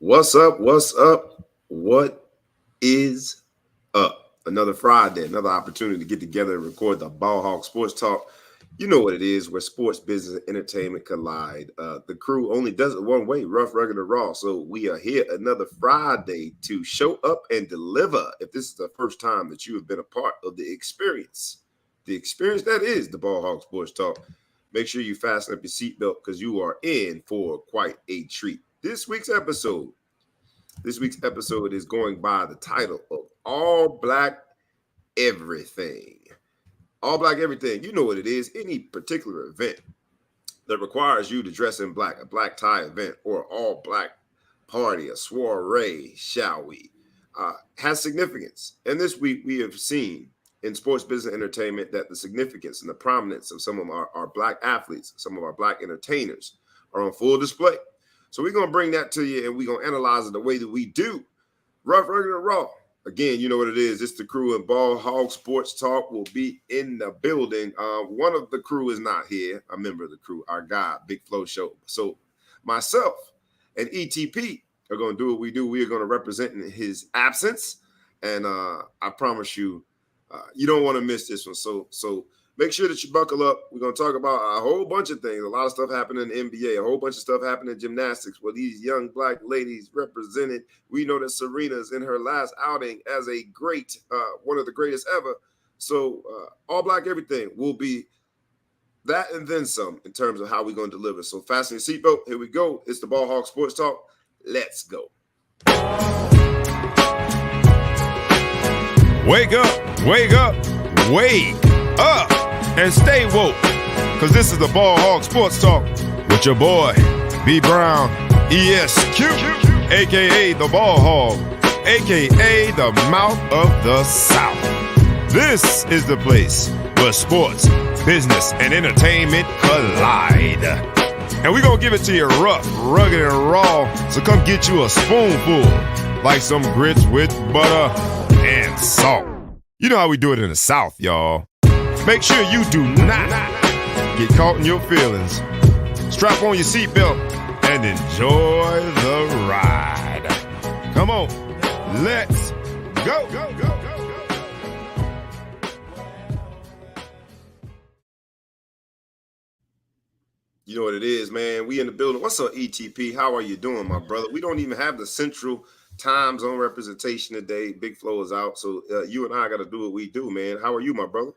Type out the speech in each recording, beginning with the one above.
What's up? What's up? What is up? Another Friday, another opportunity to get together and record the Ball Hawk Sports Talk. You know what it is, where sports, business, and entertainment collide. The crew only does it one way, rough, rugged, and raw. So we are here another Friday to show up and deliver. If this is the first time that you have been a part of the experience that is the Ball Hawk Sports Talk, make sure you fasten up your seatbelt because you are in for quite a treat. This week's episode is going by the title of All Black Everything. All Black Everything. You know what it is. Any particular event that requires you to dress in black, a black tie event, or an all black party, a soiree, shall we, has significance. And this week we have seen in sports, business, entertainment that the significance and the prominence of some of our black athletes, some of our black entertainers are on full display. So we're going to bring that to you, and we're going to analyze it the way that we do. Rough, regular, raw. Again, you know what it is. It's the crew, and Ball Hog Sports Talk will be in the building. One of the crew is not here, a member of the crew, our guy, Big Flow Show. So myself and ETP are going to do what we do. We are going to represent in his absence, and I promise you, you don't want to miss this one. So make sure that you buckle up. We're going to talk about a whole bunch of things. A lot of stuff happening in the NBA, a whole bunch of stuff happening in gymnastics where these young black ladies represented. We know that Serena's in her last outing as a great, one of the greatest ever. So all black everything will be that and then some in terms of how we're going to deliver. So fasten your seatbelt. Here we go. It's the Ball Hawk Sports Talk. Let's go. Wake up, wake up, wake up, and stay woke, because this is the Ball Hawk Sports Talk with your boy, B. Brown, ESQ, a.k.a. the Ball Hog, a.k.a. the Mouth of the South. This is the place where sports, business, and entertainment collide. And we're going to give it to you rough, rugged, and raw, so come get you a spoonful, like some grits with butter and salt. You know how we do it in the South, y'all. Make sure you do not get caught in your feelings. Strap on your seatbelt and enjoy the ride. Come on, let's go. You know what it is, man. We in the building. What's up, ETP? How are you doing, my brother? We don't even have the central time zone representation today. Big Flo is out, so you and I got to do what we do, man. How are you, my brother?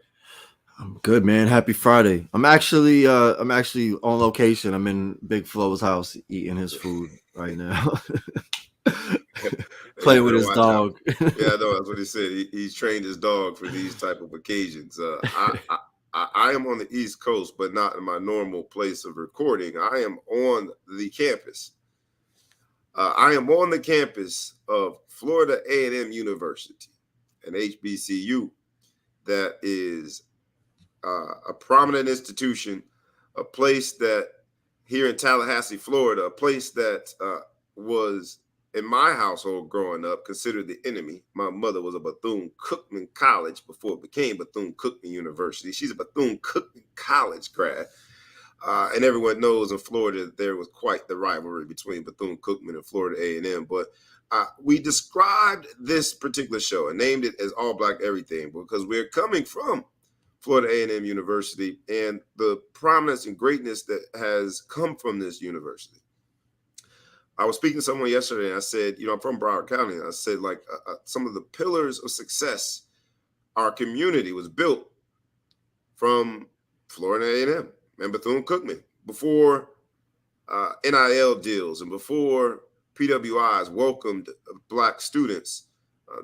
I'm good, man. Happy Friday. I'm actually on location. I'm in Big Flo's house eating his food right now. Playing with his dog. Yeah, I know. That's what he said. He's trained his dog for these type of occasions. I am on the East Coast, but not in my normal place of recording. I am on the campus. I am on the campus of Florida A&M University, an HBCU that is a prominent institution, a place that here in Tallahassee, Florida, a place that was in my household growing up considered the enemy. My mother was a Bethune-Cookman College before it became Bethune-Cookman University. She's a Bethune-Cookman College grad. And everyone knows in Florida that there was quite the rivalry between Bethune-Cookman and Florida A&M. But we described this particular show and named it as All Black Everything because we're coming from Florida A&M University and the prominence and greatness that has come from this university. I was speaking to someone yesterday and I said, I'm from Broward County. And I said, some of the pillars of success, our community was built from Florida A&M and Bethune-Cookman before NIL deals and before PWIs welcomed black students.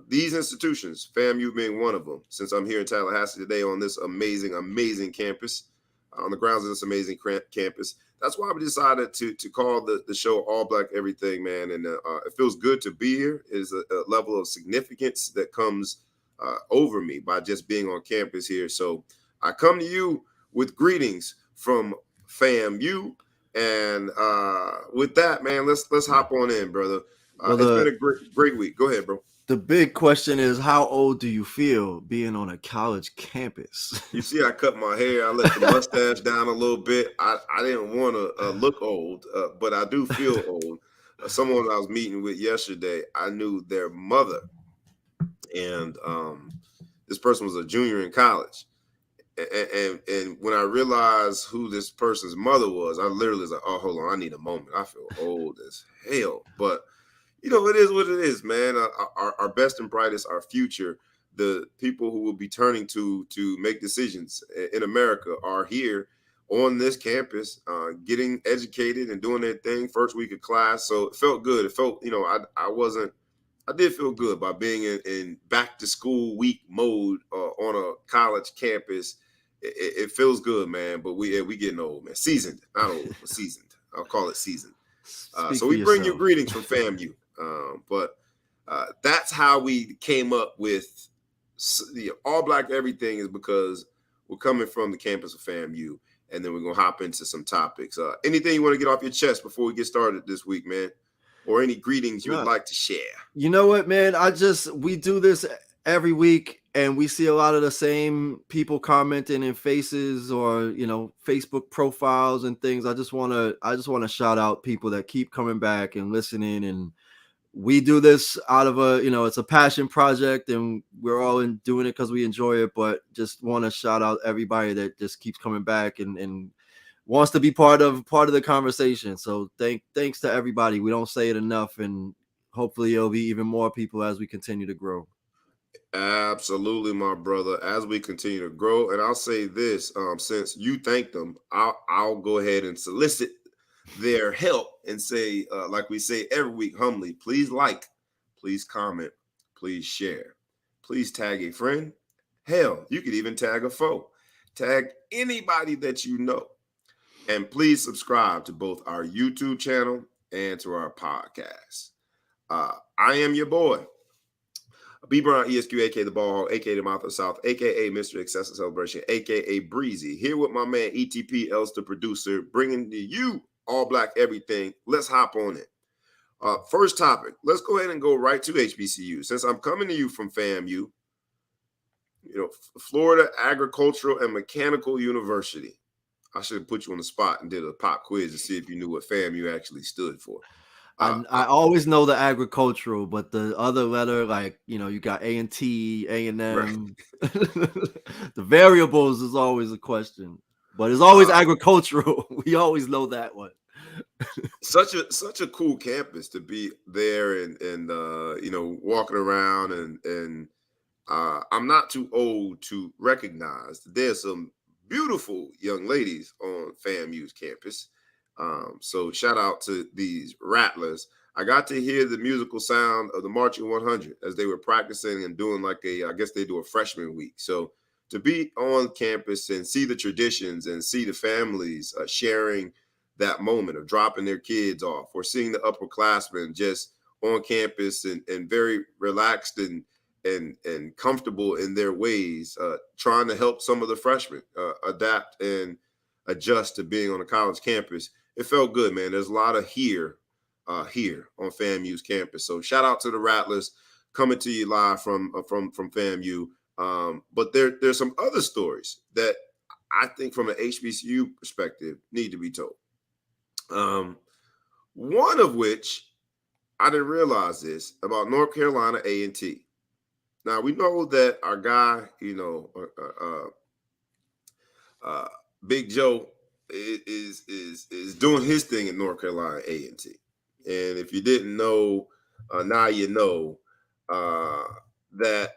These institutions, FAMU being one of them, since I'm here in Tallahassee today on this amazing, amazing campus, on the grounds of this amazing campus, that's why we decided to call the show All Black Everything, man. And it feels good to be here. It is a level of significance that comes over me by just being on campus here. So I come to you with greetings from FAMU. And with that, man, let's hop on in, brother. It's been a great week. Go ahead, bro. The big question is, how old do you feel being on a college campus? You see, I cut my hair. I let the mustache down a little bit. I didn't want to look old, but I do feel old. someone I was meeting with yesterday, I knew their mother, and this person was a junior in college. And when I realized who this person's mother was, I literally was like, "Oh, hold on, I need a moment. I feel old as hell." But it is what it is, man. Our best and brightest, our future, the people who will be turning to make decisions in America are here on this campus, getting educated and doing their thing. First week of class, so it felt good. It felt, I did feel good by being in back to school week mode on a college campus. It feels good, man. But we getting old, man. Seasoned, not old, but seasoned. I'll call it seasoned. Speak So for we bring you yourself. greetings from FAMU. But that's how we came up with the all black everything, is because we're coming from the campus of FAMU, and then we're gonna hop into some topics. Anything you want to get off your chest before we get started this week, man, or any greetings you would No. like to share? You know what, man? We do this every week, and we see a lot of the same people commenting in faces or Facebook profiles and things. I just want to shout out people that keep coming back and listening. And we do this out of it's a passion project, and we're all doing it because we enjoy it. But just want to shout out everybody that just keeps coming back and wants to be part of the conversation. So thanks to everybody. We don't say it enough, and hopefully it'll be even more people as we continue to grow. Absolutely, my brother. As we continue to grow, and I'll say this: since you thanked them, I'll go ahead and solicit their help and say, like we say every week, humbly, please like, please comment, please share, please tag a friend. Hell, you could even tag a foe. Tag anybody that you know, and please subscribe to both our YouTube channel and to our podcast. I am your boy, B Brown ESQ, aka the Ball Hog, aka the Mouth of the South, aka Mr. Excessive Celebration, aka Breezy. Here with my man ETP, Els the producer, bringing to you all black everything. Let's hop on it. First topic. Let's go ahead and go right to HBCU. Since I'm coming to you from FAMU, Florida Agricultural and Mechanical University. I should have put you on the spot and did a pop quiz to see if you knew what FAMU actually stood for. I always know the agricultural, but the other letter, like you got A&T, A&M. Right. The variables is always a question, but it's always agricultural. We always know that one. Such a cool campus to be there and walking around and I'm not too old to recognize that there's some beautiful young ladies on FAMU's campus. So shout out to these Rattlers. I got to hear the musical sound of the Marching 100 as they were practicing and doing I guess they do a freshman week. So to be on campus and see the traditions and see the families sharing that moment of dropping their kids off, or seeing the upperclassmen just on campus and very relaxed and comfortable in their ways, trying to help some of the freshmen adapt and adjust to being on a college campus. It felt good, man. There's a lot of here on FAMU's campus. So shout out to the Rattlers, coming to you live from FAMU. But there's some other stories that I think from an HBCU perspective need to be told. One of which I didn't realize this about North Carolina A&T. Now we know that our guy, Big Joe, is doing his thing in North Carolina A&T. And if you didn't know, now you know that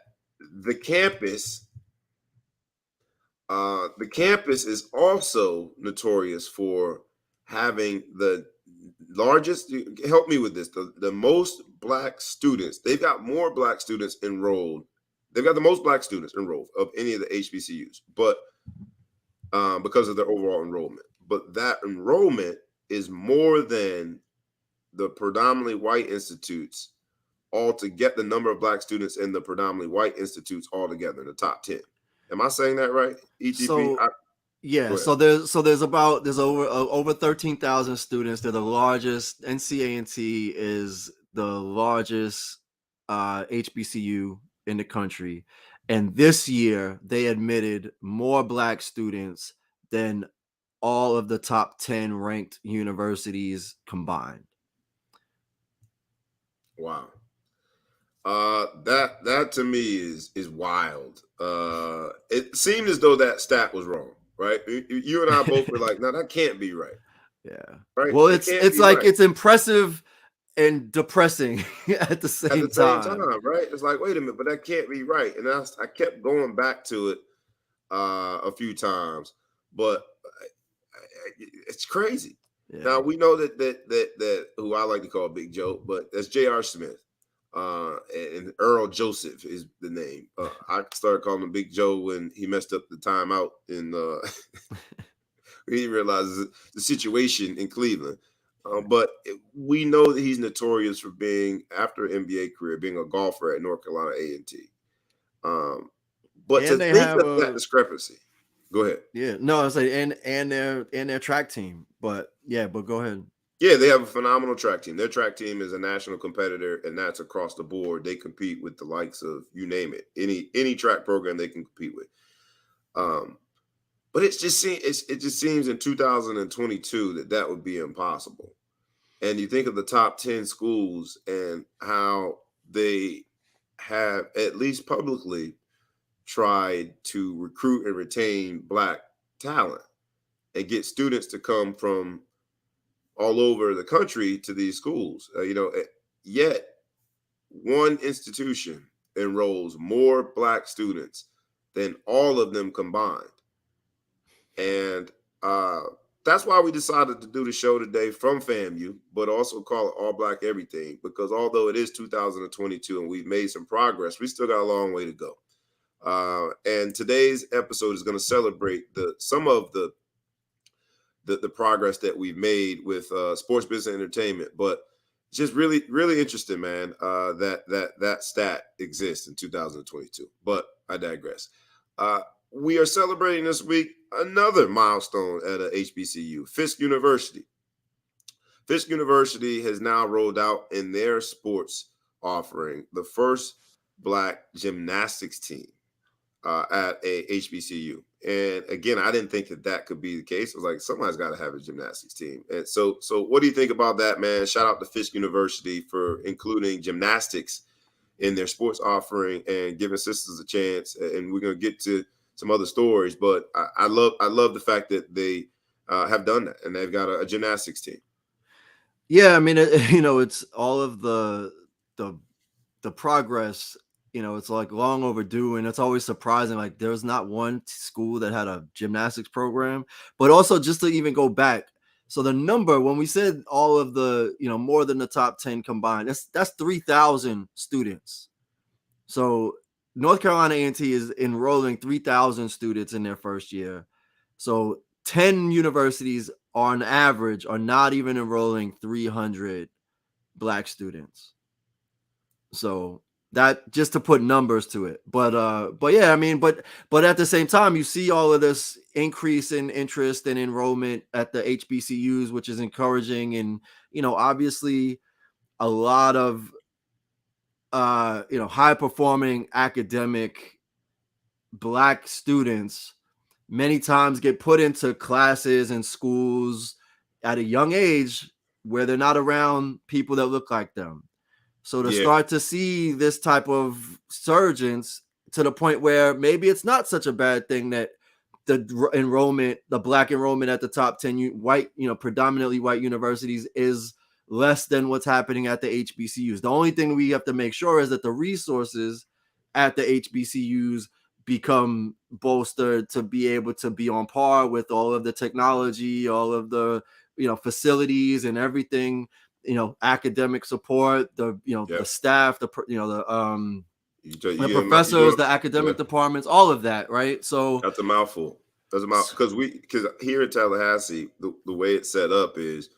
the campus is also notorious for having the largest, help me with this, the most black students. They've got more black students enrolled. They've got the most black students enrolled of any of the HBCUs, but because of their overall enrollment. But that enrollment is more than the predominantly white institutes all to get the number of black students in the predominantly white institutes all together in the top 10. Am I saying that right? ETP? So there's over 13,000 students. They're the largest. NCA&T is the largest HBCU in the country, and this year they admitted more black students than all of the top 10 ranked universities combined. Wow. That to me is wild. It seemed as though that stat was wrong, right? You and I both were like, no, that can't be right. Yeah. Right? Well, It can't it's be like right. it's impressive and depressing at the At same the same time. time, right? It's like, wait a minute, but that can't be right. And I kept going back to it a few times, but it's crazy. Yeah. Now we know that who I like to call Big Joe, but that's J.R. Smith. And Earl Joseph is the name. I started calling him Big Joe when he messed up the timeout in he realizes the situation in Cleveland. But we know that he's notorious for being, after an NBA career, being a golfer at North Carolina A&T. But to And they think have of that discrepancy, go ahead. Yeah, no, I was like, and their track team, but go ahead. Yeah, they have a phenomenal track team. Their track team is a national competitor, and that's across the board. They compete with the likes of, you name it, any track program they can compete with. But it just seems in 2022 that would be impossible. And you think of the top 10 schools and how they have, at least publicly, tried to recruit and retain Black talent and get students to come from all over the country to these schools. Yet one institution enrolls more Black students than all of them combined. And that's why we decided to do the show today from FAMU, but also call it All Black Everything, because although it is 2022 and we've made some progress, we still got a long way to go. And today's episode is going to celebrate some of the progress that we've made with sports business and entertainment. But just really, really interesting, man, that stat exists in 2022. But I digress. We are celebrating this week another milestone at a HBCU, Fisk University. Fisk University has now rolled out in their sports offering the first Black gymnastics team at a HBCU. And again, I didn't think that could be the case. I was like, somebody's got to have a gymnastics team. And so what do you think about that, man? Shout out to Fisk University for including gymnastics in their sports offering and giving sisters a chance. And we're going to get to some other stories, but I love the fact that they have done that and they've got a gymnastics team. Yeah, I mean, it's all of the progress. It's like long overdue, and it's always surprising. Like, there's not one school that had a gymnastics program, but also just to even go back. So the number, when we said all of the, more than the top 10 combined, that's 3,000 students. So North Carolina A&T is enrolling 3,000 students in their first year. So 10 universities on average are not even enrolling 300 Black students. So that, just to put numbers to it. But yeah, I mean, but at the same time, you see all of this increase in interest and enrollment at the HBCUs, which is encouraging. And, obviously a lot of high performing academic Black students many times get put into classes and schools at a young age where they're not around people that look like them. So to start to see this type of surgence to the point where maybe it's not such a bad thing that the Black enrollment at the top 10 white, predominantly white universities is less than what's happening at the HBCUs. The only thing we have to make sure is that the resources at the HBCUs become bolstered to be able to be on par with all of the technology, all of the, facilities and everything, academic support, the staff, the professors, the academic departments, all of that. Right. So that's a mouthful. Because here in Tallahassee, the way it's set up is,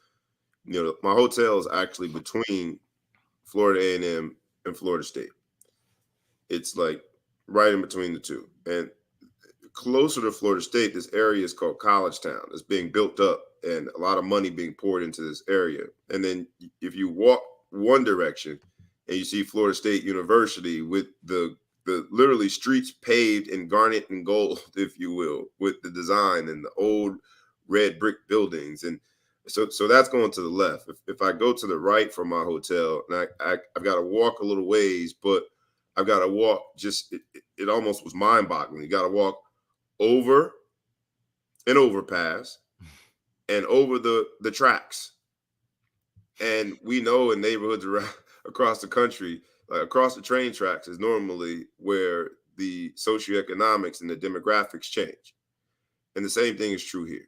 my hotel is actually between Florida A&M and Florida State. It's like right in between the two. And closer to Florida State, this area is called College Town. It's being built up and a lot of money being poured into this area. And then if you walk one direction and you see Florida State University with the literally streets paved in garnet and gold, if you will, with the design and the old red brick buildings. And So that's going to the left. If I go to the right from my hotel, and I've got to walk a little ways, but I've got to walk it almost was mind-boggling. You got to walk over an overpass and over the tracks. And we know in neighborhoods across the country, across the train tracks is normally where the socioeconomics and the demographics change. And the same thing is true here.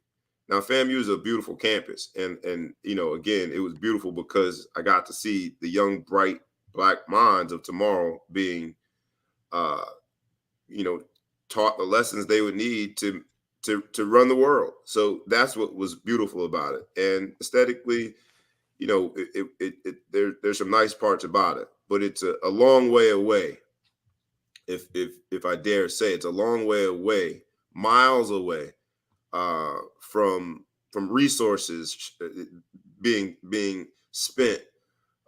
Now, FAMU is a beautiful campus. And again, it was beautiful because I got to see the young, bright Black minds of tomorrow being, taught the lessons they would need to run the world. So that's what was beautiful about it. And aesthetically, there's some nice parts about it, but it's a long way away. If I dare say, it's a long way away, miles away from resources being spent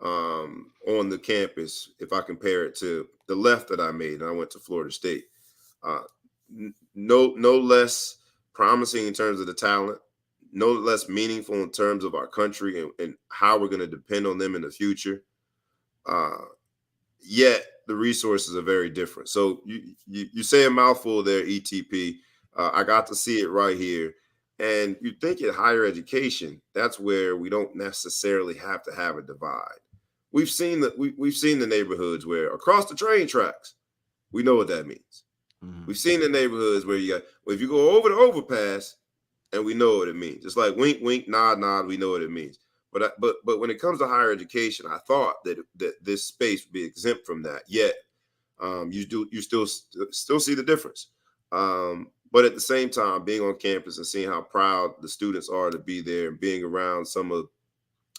on the campus. If I compare it to the left that I made, and I went to Florida State, no less promising in terms of the talent, no less meaningful in terms of our country and how we're going to depend on them in the future. Yet the resources are very different. So you say a mouthful there, ETP. I got to see it right here. And you think at higher education, that's where we don't necessarily have to have a divide. We've seen the neighborhoods where across the train tracks, we know what that means. Mm-hmm. We've seen the neighborhoods where if you go over the overpass, and we know what it means. It's like wink, wink, nod, nod. We know what it means. But when it comes to higher education, I thought that this space would be exempt from that. Yet you still see the difference. But at the same time, being on campus and seeing how proud the students are to be there, and being around some of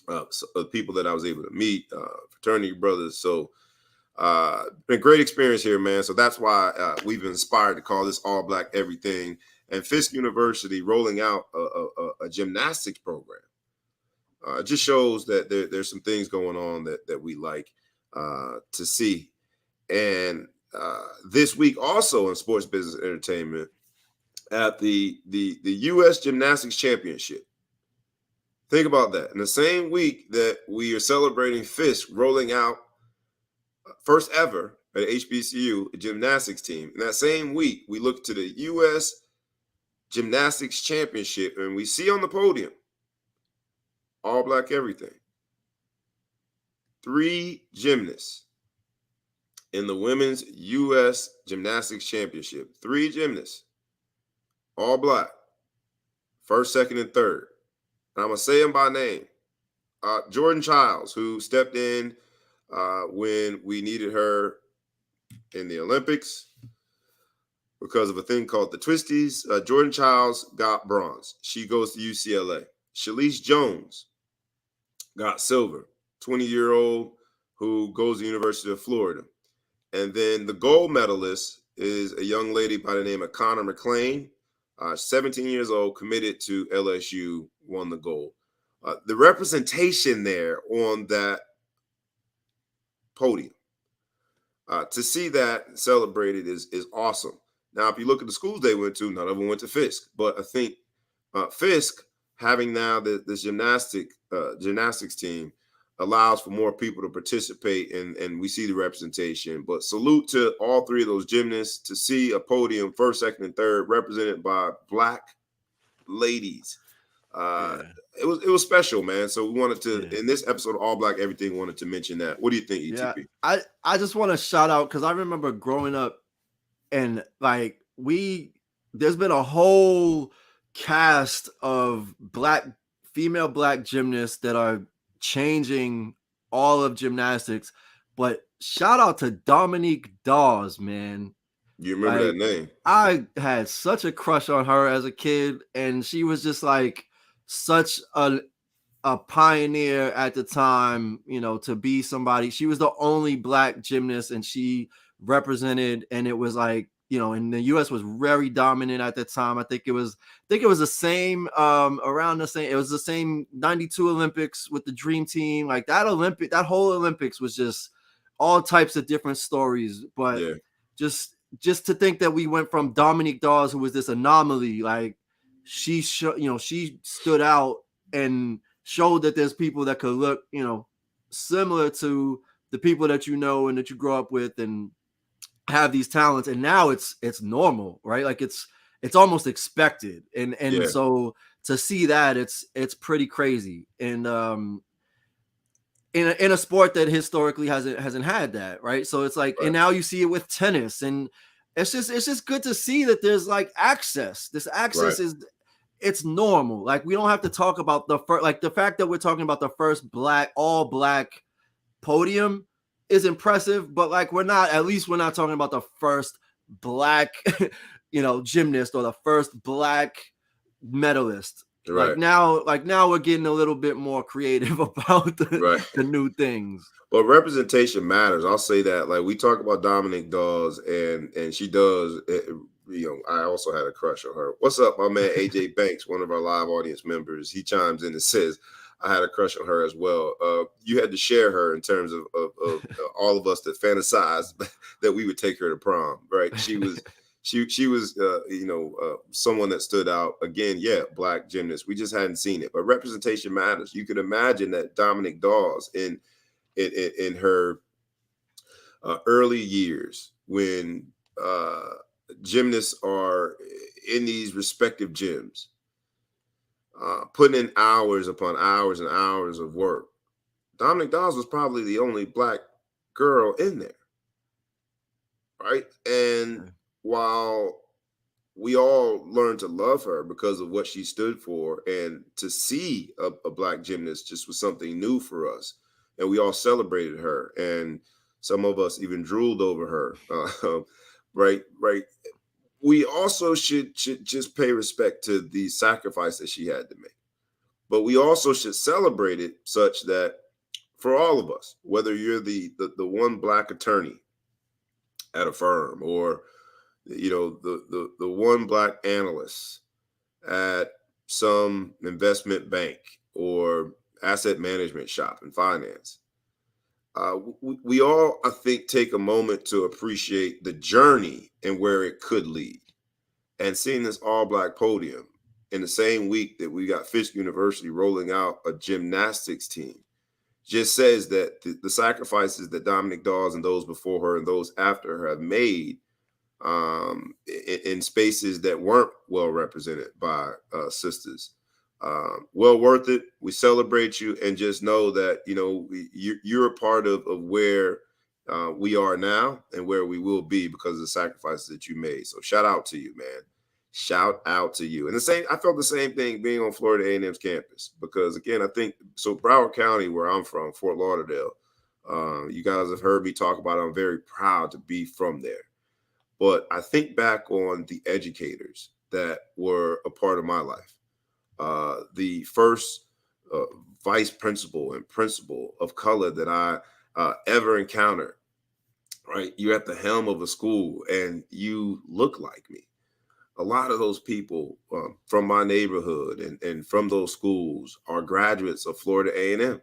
the people that I was able to meet, fraternity brothers. So been a great experience here, man. So that's why we've been inspired to call this All Black Everything. And Fisk University rolling out a gymnastics program just shows that there's some things going on that we like to see. And this week also in sports business entertainment at the US Gymnastics Championship. Think about that. In the same week that we are celebrating Fisk rolling out first ever at HBCU a gymnastics team, in that same week we look to the US Gymnastics Championship, and we see on the podium All Black Everything. 3 gymnasts in the Women's US Gymnastics Championship. 3 gymnasts, all Black, first, second, and third. And I'm going to say them by name. Jordan Childs, who stepped in when we needed her in the Olympics because of a thing called the twisties. Jordan Childs got bronze. She goes to UCLA. Shalise Jones got silver, 20-year-old who goes to the University of Florida. And then the gold medalist is a young lady by the name of Connor McClain, 17 years old, committed to LSU, won the gold. The representation there on that podium, to see that celebrated is awesome. Now, if you look at the schools they went to, none of them went to Fisk. But I think Fisk, having now this gymnastics team, allows for more people to participate, and we see the representation. But salute to all 3 of those gymnasts to see a podium, first, second, and third, represented by Black ladies. It was special, man. So we wanted to, in this episode of All Black Everything, wanted to mention that. What do you think, ETP? Yeah, I just want to shout out, because I remember growing up, and like there's been a whole cast of female Black gymnasts that are changing all of gymnastics. But shout out to Dominique Dawes, man. You remember that name? I had such a crush on her as a kid, and she was just like such a pioneer at the time, to be somebody. She was the only Black gymnast, and she represented, and it was like, and the US was very dominant at the time. I think it was the same around the same. It was the same 92 Olympics with the Dream Team. Like that whole Olympics was just all types of different stories. But just to think that we went from Dominique Dawes, who was this anomaly, like she stood out and showed that there's people that could look, similar to the people that you know and that you grow up with and have these talents. And now it's normal, right? Like it's almost expected. And so to see that, it's pretty crazy. And in a sport that historically hasn't had that, right? So it's like, and now you see it with tennis, and it's just good to see that there's like access. This access it's normal. Like we don't have to talk about the first, like the fact that we're talking about the first all black podium is impressive, but like we're not talking about the first black, gymnast or the first black medalist. Right. Like now we're getting a little bit more creative about the new things. But representation matters. I'll say that. Like we talk about Dominique Dawes, and she does. I also had a crush on her. What's up, my man AJ Banks, one of our live audience members? He chimes in and says, I had a crush on her as well. You had to share her in terms of all of us that fantasized that we would take her to prom, right? She was someone that stood out. Again, black gymnast. We just hadn't seen it, but representation matters. You could imagine that Dominique Dawes in her early years when gymnasts are in these respective gyms, putting in hours upon hours and hours of work. Dominique Dawes was probably the only black girl in there, right? And while we all learned to love her because of what she stood for, and to see a black gymnast just was something new for us, and we all celebrated her, and some of us even drooled over her, right? We also should just pay respect to the sacrifice that she had to make. But we also should celebrate it such that for all of us, whether you're the one black attorney at a firm, or the one black analyst at some investment bank or asset management shop in finance, we all, I think, take a moment to appreciate the journey and where it could lead. And seeing this all-black podium in the same week that we got Fisk University rolling out a gymnastics team just says that the sacrifices that Dominique Dawes and those before her and those after her have made in spaces that weren't well represented by sisters. Well worth it. We celebrate you, and just know that you're a part of where we are now and where we will be because of the sacrifices that you made. So shout out to you, man. Shout out to you. And I felt the same thing being on Florida A&M's campus, because again, I think Broward County, where I'm from, Fort Lauderdale, you guys have heard me talk about it. I'm very proud to be from there. But I think back on the educators that were a part of my life. The first vice principal and principal of color that I ever encountered, right? You're at the helm of a school and you look like me. A lot of those people from my neighborhood and from those schools are graduates of Florida A&M.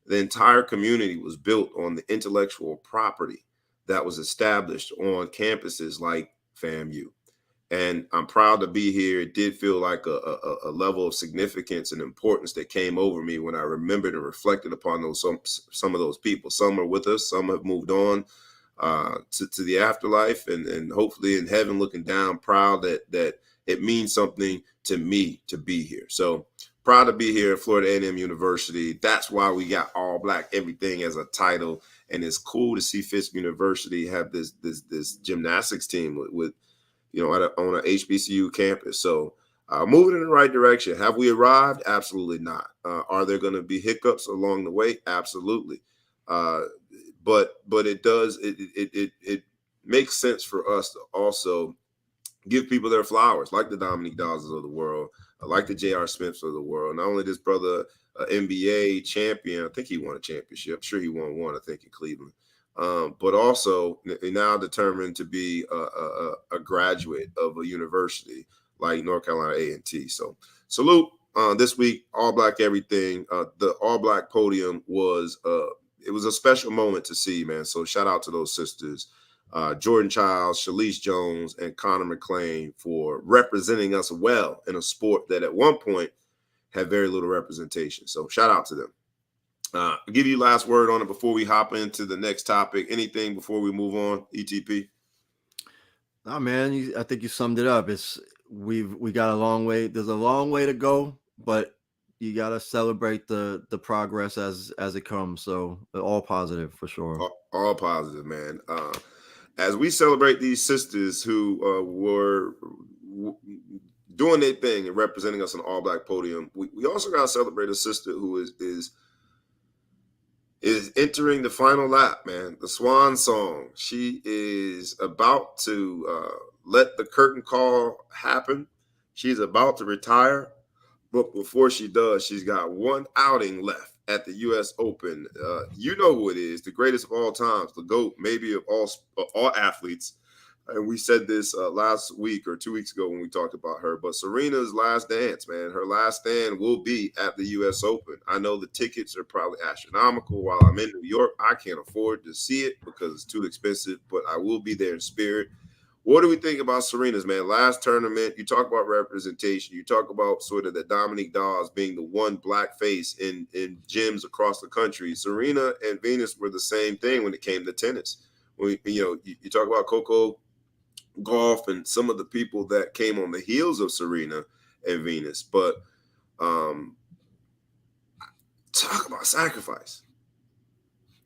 The entire community was built on the intellectual property that was established on campuses like FAMU. And I'm proud to be here. It did feel like a level of significance and importance that came over me when I remembered and reflected upon some of those people. Some are with us, some have moved on to the afterlife, and hopefully in heaven looking down, proud that it means something to me to be here. So proud to be here at Florida A&M University. That's why we got all black everything as a title. And it's cool to see Fisk University have this gymnastics team with on a HBCU campus. So moving in the right direction. Have we arrived? Absolutely not. Are there going to be hiccups along the way? Absolutely. But it makes sense for us to also give people their flowers, like the Dominique Dawes of the world, like the J.R. Smiths of the world. Not only this brother, NBA champion, I think he won a championship. I'm sure he won one, I think, in Cleveland. But also now determined to be a graduate of a university like North Carolina A&T. So salute this week, all black everything. The all black podium was it was a special moment to see, man. So shout out to those sisters, Jordan Childs, Shalise Jones, and Connor McClain, for representing us well in a sport that at one point have very little representation. So shout out to them. I'll give you last word on it before we hop into the next topic. Anything before we move on, ETP? Oh man, I think you summed it up. We got a long way. There's a long way to go, but you got to celebrate the progress as it comes. So all positive for sure. All positive, man. As we celebrate these sisters who were doing their thing and representing us on the All Black podium, we also got to celebrate a sister who is entering the final lap, man. The swan song. She is about to let the curtain call happen. She's about to retire. But before she does, she's got one outing left at the US Open. You know who it is, the greatest of all times, the GOAT, maybe of all athletes. And we said this last week or 2 weeks ago when we talked about her. But Serena's last dance, man, her last stand will be at the US Open. I know the tickets are probably astronomical. While I'm in New York, I can't afford to see it because it's too expensive, but I will be there in spirit. What do we think about Serena's, man? Last tournament, you talk about representation. You talk about sort of the Dominique Dawes being the one black face in gyms across the country. Serena and Venus were the same thing when it came to tennis. You talk about Coco Golf and some of the people that came on the heels of Serena and Venus. But talk about sacrifice.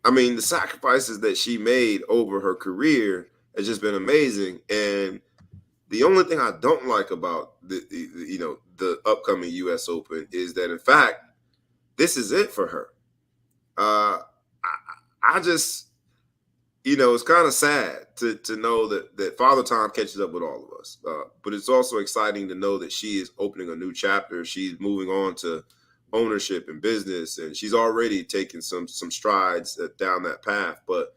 I mean, the sacrifices that she made over her career has just been amazing. And the only thing I don't like about the upcoming US Open is that, in fact, this is it for her. I just, it's kind of sad to know that Father Time catches up with all of us. But it's also exciting to know that she is opening a new chapter. She's moving on to ownership and business, and she's already taken some strides down that path. But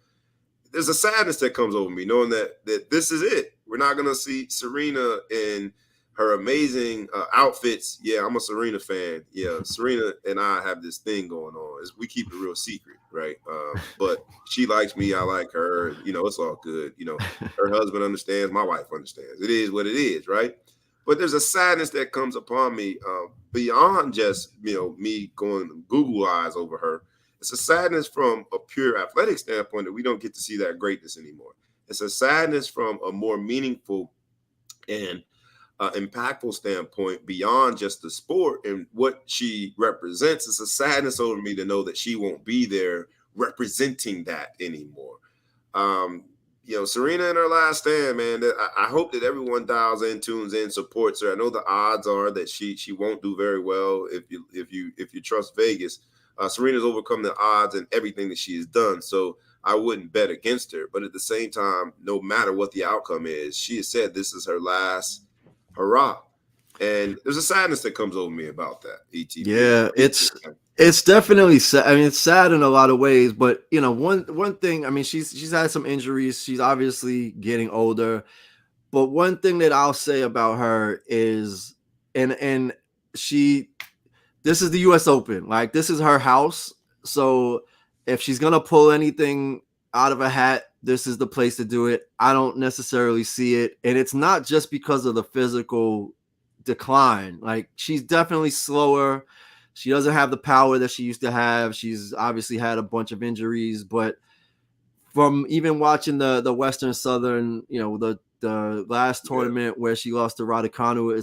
there's a sadness that comes over me knowing that this is it. We're not going to see Serena in her amazing outfits. Yeah, I'm a Serena fan. Yeah, Serena and I have this thing going on. We keep it real secret, right? But she likes me. I like her. It's all good. Her husband understands. My wife understands. It is what it is, right? But there's a sadness that comes upon me beyond just, me going Google eyes over her. It's a sadness from a pure athletic standpoint that we don't get to see that greatness anymore. It's a sadness from a more meaningful and impactful standpoint beyond just the sport and what she represents. It's a sadness over me to know that she won't be there representing that anymore. Serena in her last stand, man, I hope that everyone dials in, tunes in, supports her. I know the odds are that she won't do very well if you trust Vegas. Serena's overcome the odds and everything that she has done, so I wouldn't bet against her. But at the same time, no matter what the outcome is, she has said this is her last hurrah. And there's a sadness that comes over me about that, ETP. Yeah, it's definitely sad. I mean, it's sad in a lot of ways, but one thing, I mean, she's had some injuries. She's obviously getting older. But one thing that I'll say about her is, and this is the US Open. Like, this is her house. So if she's going to pull anything out of a hat, this is the place to do it. I don't necessarily see it. And it's not just because of the physical decline. Like, she's definitely slower. She doesn't have the power that she used to have. She's obviously had a bunch of injuries. But from even watching the Western Southern, the last tournament where she lost to Raducanu,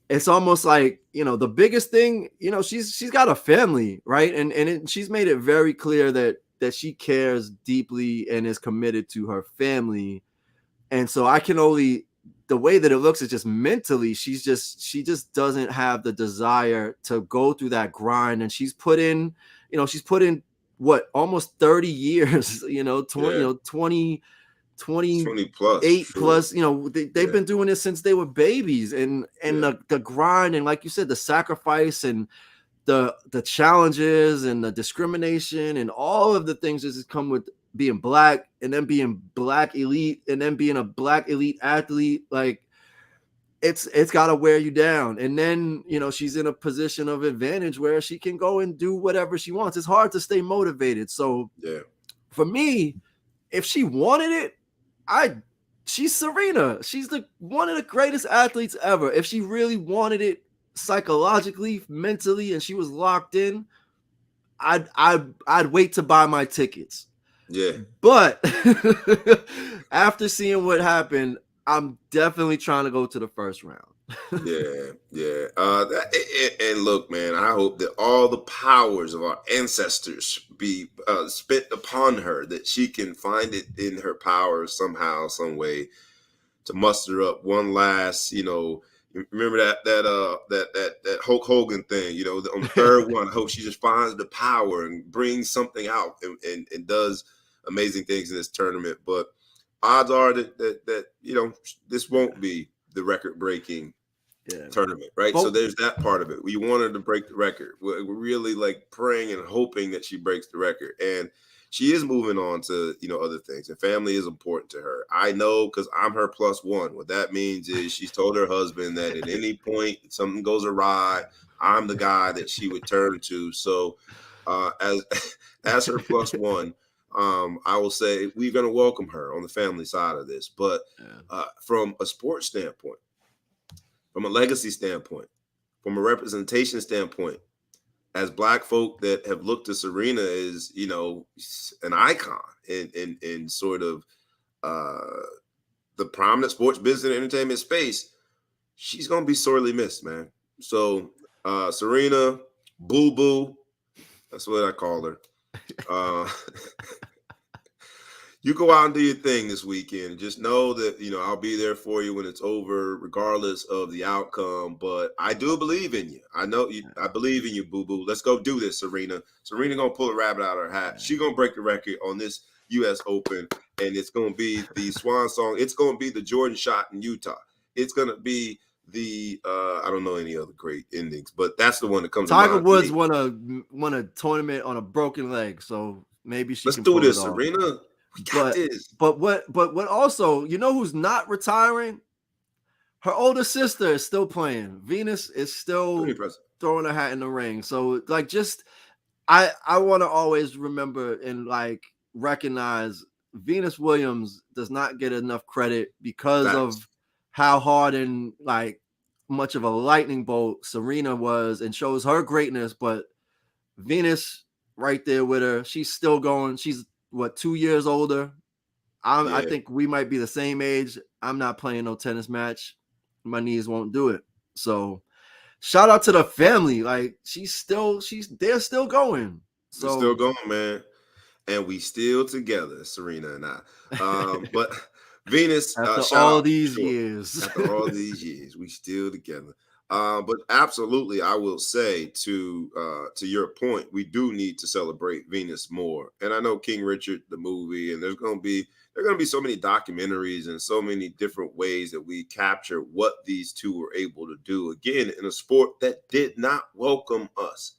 it's almost like, the biggest thing, she's got a family, right? And she's made it very clear that she cares deeply and is committed to her family. And so the way that it looks is just mentally, she just doesn't have the desire to go through that grind. And she's put in what, almost 30 years, 20 plus, 8 plus, they've been doing this since they were babies, and the grind, and like you said, the sacrifice and the challenges and the discrimination and all of the things that just come with being black, and then being black elite, and then being a black elite athlete. Like, it's got to wear you down. And then, she's in a position of advantage where she can go and do whatever she wants. It's hard to stay motivated. So for me, if she wanted it, she's Serena. She's one of the greatest athletes ever. If she really wanted it, psychologically, mentally, and she was locked in, I'd wait to buy my tickets. Yeah. But after seeing what happened, I'm definitely trying to go to the first round. Yeah. And look, man, I hope that all the powers of our ancestors be spent upon her, that she can find it in her power somehow, some way, to muster up one last, remember that Hulk Hogan thing, on the third one. I hope she just finds the power and brings something out and does amazing things in this tournament. But odds are that this won't be the record-breaking tournament, right? So there's that part of it. We want her to break the record. We're really like praying and hoping that she breaks the record, and she is moving on to other things, and family is important to her. I know, because I'm her plus one. What that means is she's told her husband that at any point something goes awry, I'm the guy that she would turn to. So as her plus one, I will say we're going to welcome her on the family side of this. But from a sports standpoint, from a legacy standpoint, from a representation standpoint, as Black folk that have looked to Serena as, an icon in sort of the prominent sports business and entertainment space, she's going to be sorely missed, man. So Serena, Boo Boo, that's what I call her. You go out and do your thing this weekend. Just know that, I'll be there for you when it's over, regardless of the outcome. But I do believe in you. I know you. I believe in you, boo-boo. Let's go do this, Serena. Serena going to pull a rabbit out of her hat. She's going to break the record on this US Open, and it's going to be the swan song. It's going to be the Jordan shot in Utah. It's going to be the I don't know any other great endings, but that's the one that comes to mind. Tiger Woods won a tournament on a broken leg, so maybe she can do pull this, it off. Serena. But what also, who's not retiring? Her older sister is still playing. Venus is still throwing her hat in the ring. So I want to always remember and recognize Venus Williams does not get enough credit because of how hard and much of a lightning bolt Serena was, and shows her greatness. But Venus right there with her, she's still going. She's 2 years older. I think we might be the same age. I'm not playing no tennis match. My knees won't do it. So shout out to the family. They're still going. So we're still going, man. And we still together, Serena and I. But Venus, after all these years, we still together. But absolutely, I will say to your point, we do need to celebrate Venus more. And I know King Richard, the movie, and there are going to be so many documentaries and so many different ways that we capture what these two were able to do, again, in a sport that did not welcome us.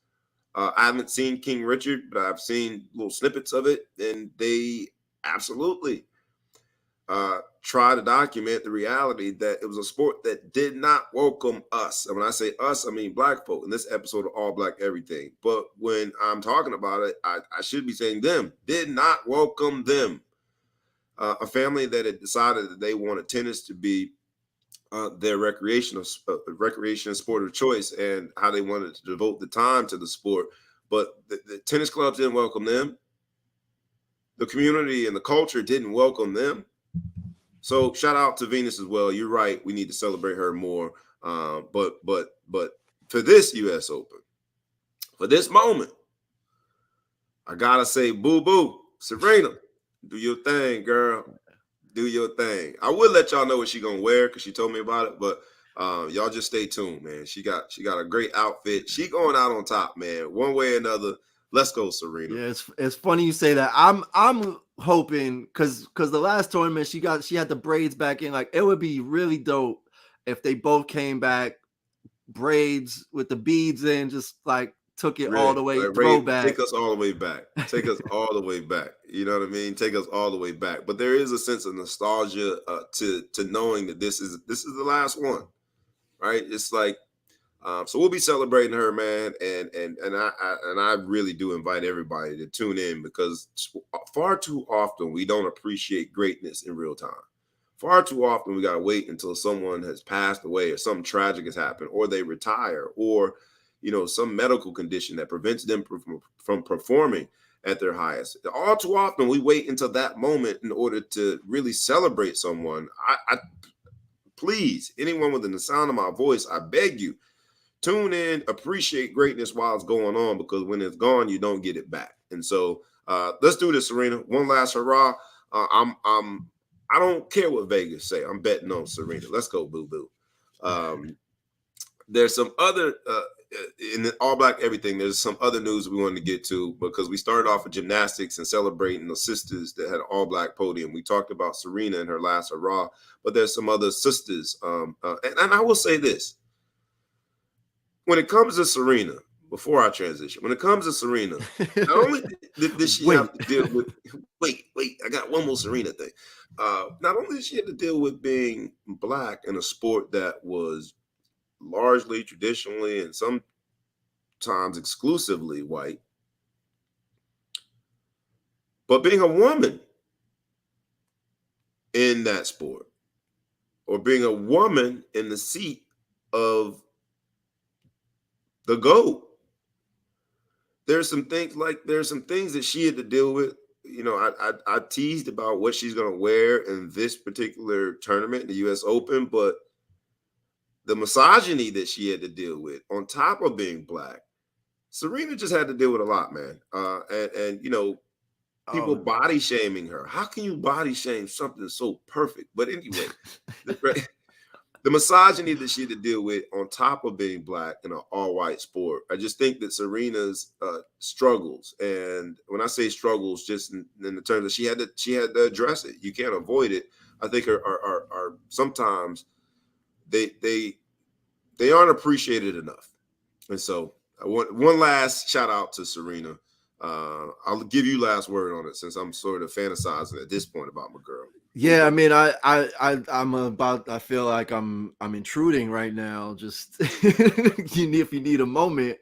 I haven't seen King Richard, but I've seen little snippets of it, and they absolutely try to document the reality that it was a sport that did not welcome us. And when I say us, I mean Black folk in this episode of All Black Everything. But when I'm talking about it, I should be saying them. Did not welcome them. A family that had decided that they wanted tennis to be their recreation sport of choice, and how they wanted to devote the time to the sport. But the tennis clubs didn't welcome them. The community and the culture didn't welcome them. So shout out to Venus as well. You're right. We need to celebrate her more. But for this US Open, for this moment, I gotta say, boo boo, Serena, do your thing, girl. Do your thing. I would let y'all know what she's gonna wear because she told me about it, but y'all just stay tuned, man. She got a great outfit. She going out on top, man. One way or another. Let's go, Serena. Yeah, it's funny you say that. I'm hoping because the last tournament she had the braids back in. It would be really dope if they both came back braids with the beads in, just took it all the way, throwback. Take us all the way back. Take us all the way back. You know what I mean? Take us all the way back. But there is a sense of nostalgia to knowing that this is the last one, right? It's so we'll be celebrating her, man, and I really do invite everybody to tune in, because far too often we don't appreciate greatness in real time. Far too often we got to wait until someone has passed away or something tragic has happened or they retire or, some medical condition that prevents them from performing at their highest. All too often we wait until that moment in order to really celebrate someone. I please, anyone within the sound of my voice, I beg you, tune in, appreciate greatness while it's going on, because when it's gone, you don't get it back. And so let's do this, Serena. One last hurrah. I don't care what Vegas say. I'm betting on Serena. Let's go, boo-boo. There's some other in the All Black everything. There's some other news we wanted to get to, because we started off with gymnastics and celebrating the sisters that had an All Black podium. We talked about Serena and her last hurrah, but there's some other sisters. And I will say this. When it comes to Serena, before I transition, when it comes to Serena, not only did she have to deal with wait, I got one more Serena thing. Not only did she have to deal with being Black in a sport that was largely, traditionally, and sometimes exclusively white, but being a woman in that sport, or being a woman in the seat of the GOAT. There's some things that she had to deal with. I teased about what she's going to wear in this particular tournament, the US Open, but the misogyny that she had to deal with on top of being Black, Serena just had to deal with a lot, man. People body shaming her. How can you body shame something so perfect? But anyway, the misogyny that she had to deal with on top of being Black in an all-white sport. I just think that Serena's struggles, and when I say struggles, just in the terms that she had to address it. You can't avoid it. I think are sometimes they aren't appreciated enough. And so I want one last shout out to Serena. I'll give you last word on it, since I'm sort of fantasizing at this point about my girl. Yeah, I mean, I feel like I'm intruding right now. Just if you need a moment,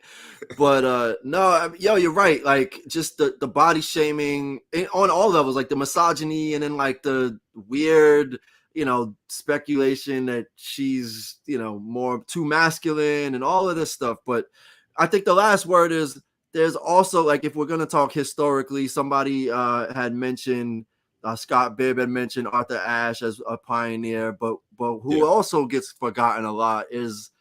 but no, you're right. Like, just the body shaming on all levels, like the misogyny, and then like the weird, speculation that she's, more too masculine and all of this stuff. But I think the last word is, there's also, like, if we're going to talk historically, somebody had mentioned, Scott Bibb had mentioned Arthur Ashe as a pioneer, but who also gets forgotten a lot is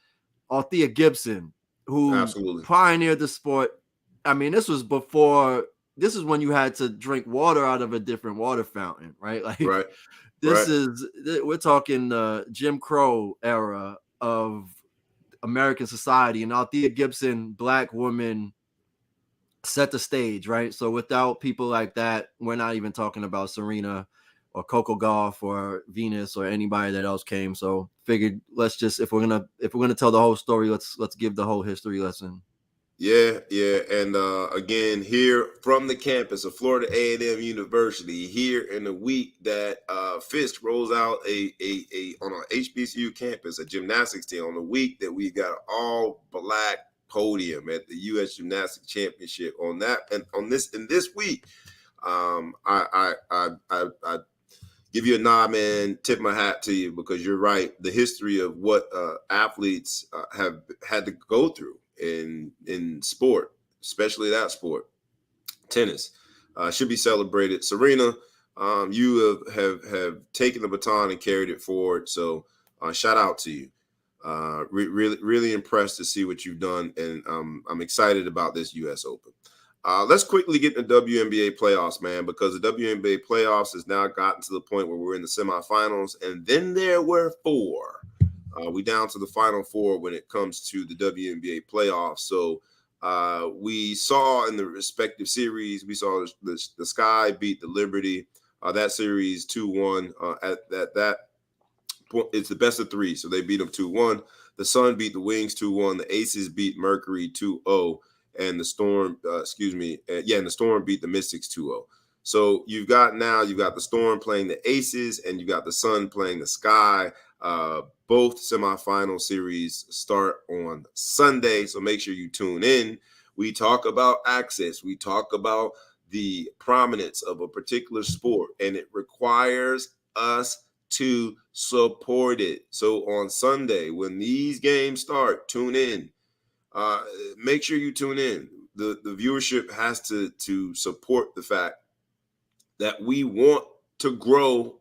Althea Gibson, who absolutely pioneered the sport. I mean, this is when you had to drink water out of a different water fountain, right? Like, right. We're talking the Jim Crow era of American society, and Althea Gibson, Black woman, set the stage, right? So without people like that, we're not even talking about Serena or Coco Gauff or Venus or anybody that else came. So figured, let's just, if we're gonna tell the whole story, let's give the whole history lesson. Yeah. And again, here from the campus of Florida A&M University, here in the week that Fisk rolls out on our HBCU campus, a gymnastics team, on the week that we got an all Black podium at the US Gymnastics Championship on that, and on this in this week, I give you a nod, man. Tip my hat to you, because you're right. The history of what athletes have had to go through in sport, especially that sport, tennis, should be celebrated. Serena, you have taken the baton and carried it forward. So shout out to you. Really impressed to see what you've done, and I'm excited about this US Open. Let's quickly get the WNBA playoffs, man, because the WNBA playoffs has now gotten to the point where we're in the semifinals, and then there were four. We down to the final four when it comes to the WNBA playoffs. So we saw in the respective series, we saw the Sky beat the Liberty. That series 2-1 at that. It's the best of three, so they beat them 2-1. The Sun beat the Wings 2-1. The Aces beat Mercury 2-0, and the Storm, and the Storm beat the Mystics 2-0. So you've got the Storm playing the Aces, and you got the Sun playing the Sky. Both semifinal series start on Sunday, so make sure you tune in. We talk about access. We talk about the prominence of a particular sport, and it requires us to support it. So on Sunday, when these games start, tune in. Make sure you tune in. The viewership has to support the fact that we want to grow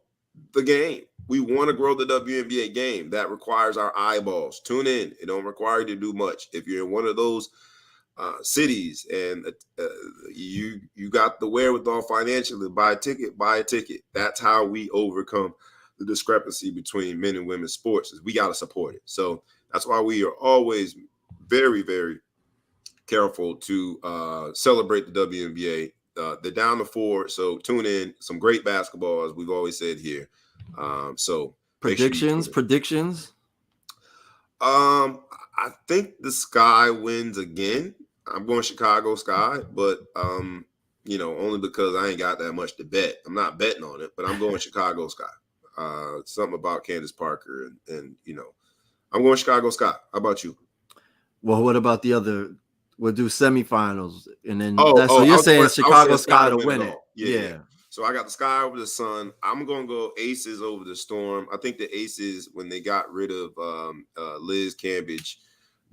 the game. We want to grow the WNBA game. That requires our eyeballs. Tune in. It don't require you to do much. If you're in one of those cities and you got the wherewithal financially, buy a ticket, buy a ticket. That's how we overcome the discrepancy between men and women's sports. Is we got to support it. So that's why we are always very, very careful to celebrate the WNBA. They're down to 4, so tune in. Some great basketball, as we've always said here. So predictions. I think the Sky wins again. I'm going Chicago Sky, but only because I ain't got that much to bet. I'm not betting on it, but I'm going Chicago Sky. Something about Candace Parker, and I'm going Chicago Sky. How about you? Well, what about the other? We'll do semifinals, and then so you're saying Chicago Sky to win it. Yeah. So I got the Sky over the Sun. I'm going to go Aces over the Storm. I think the Aces, when they got rid of Liz Cambage,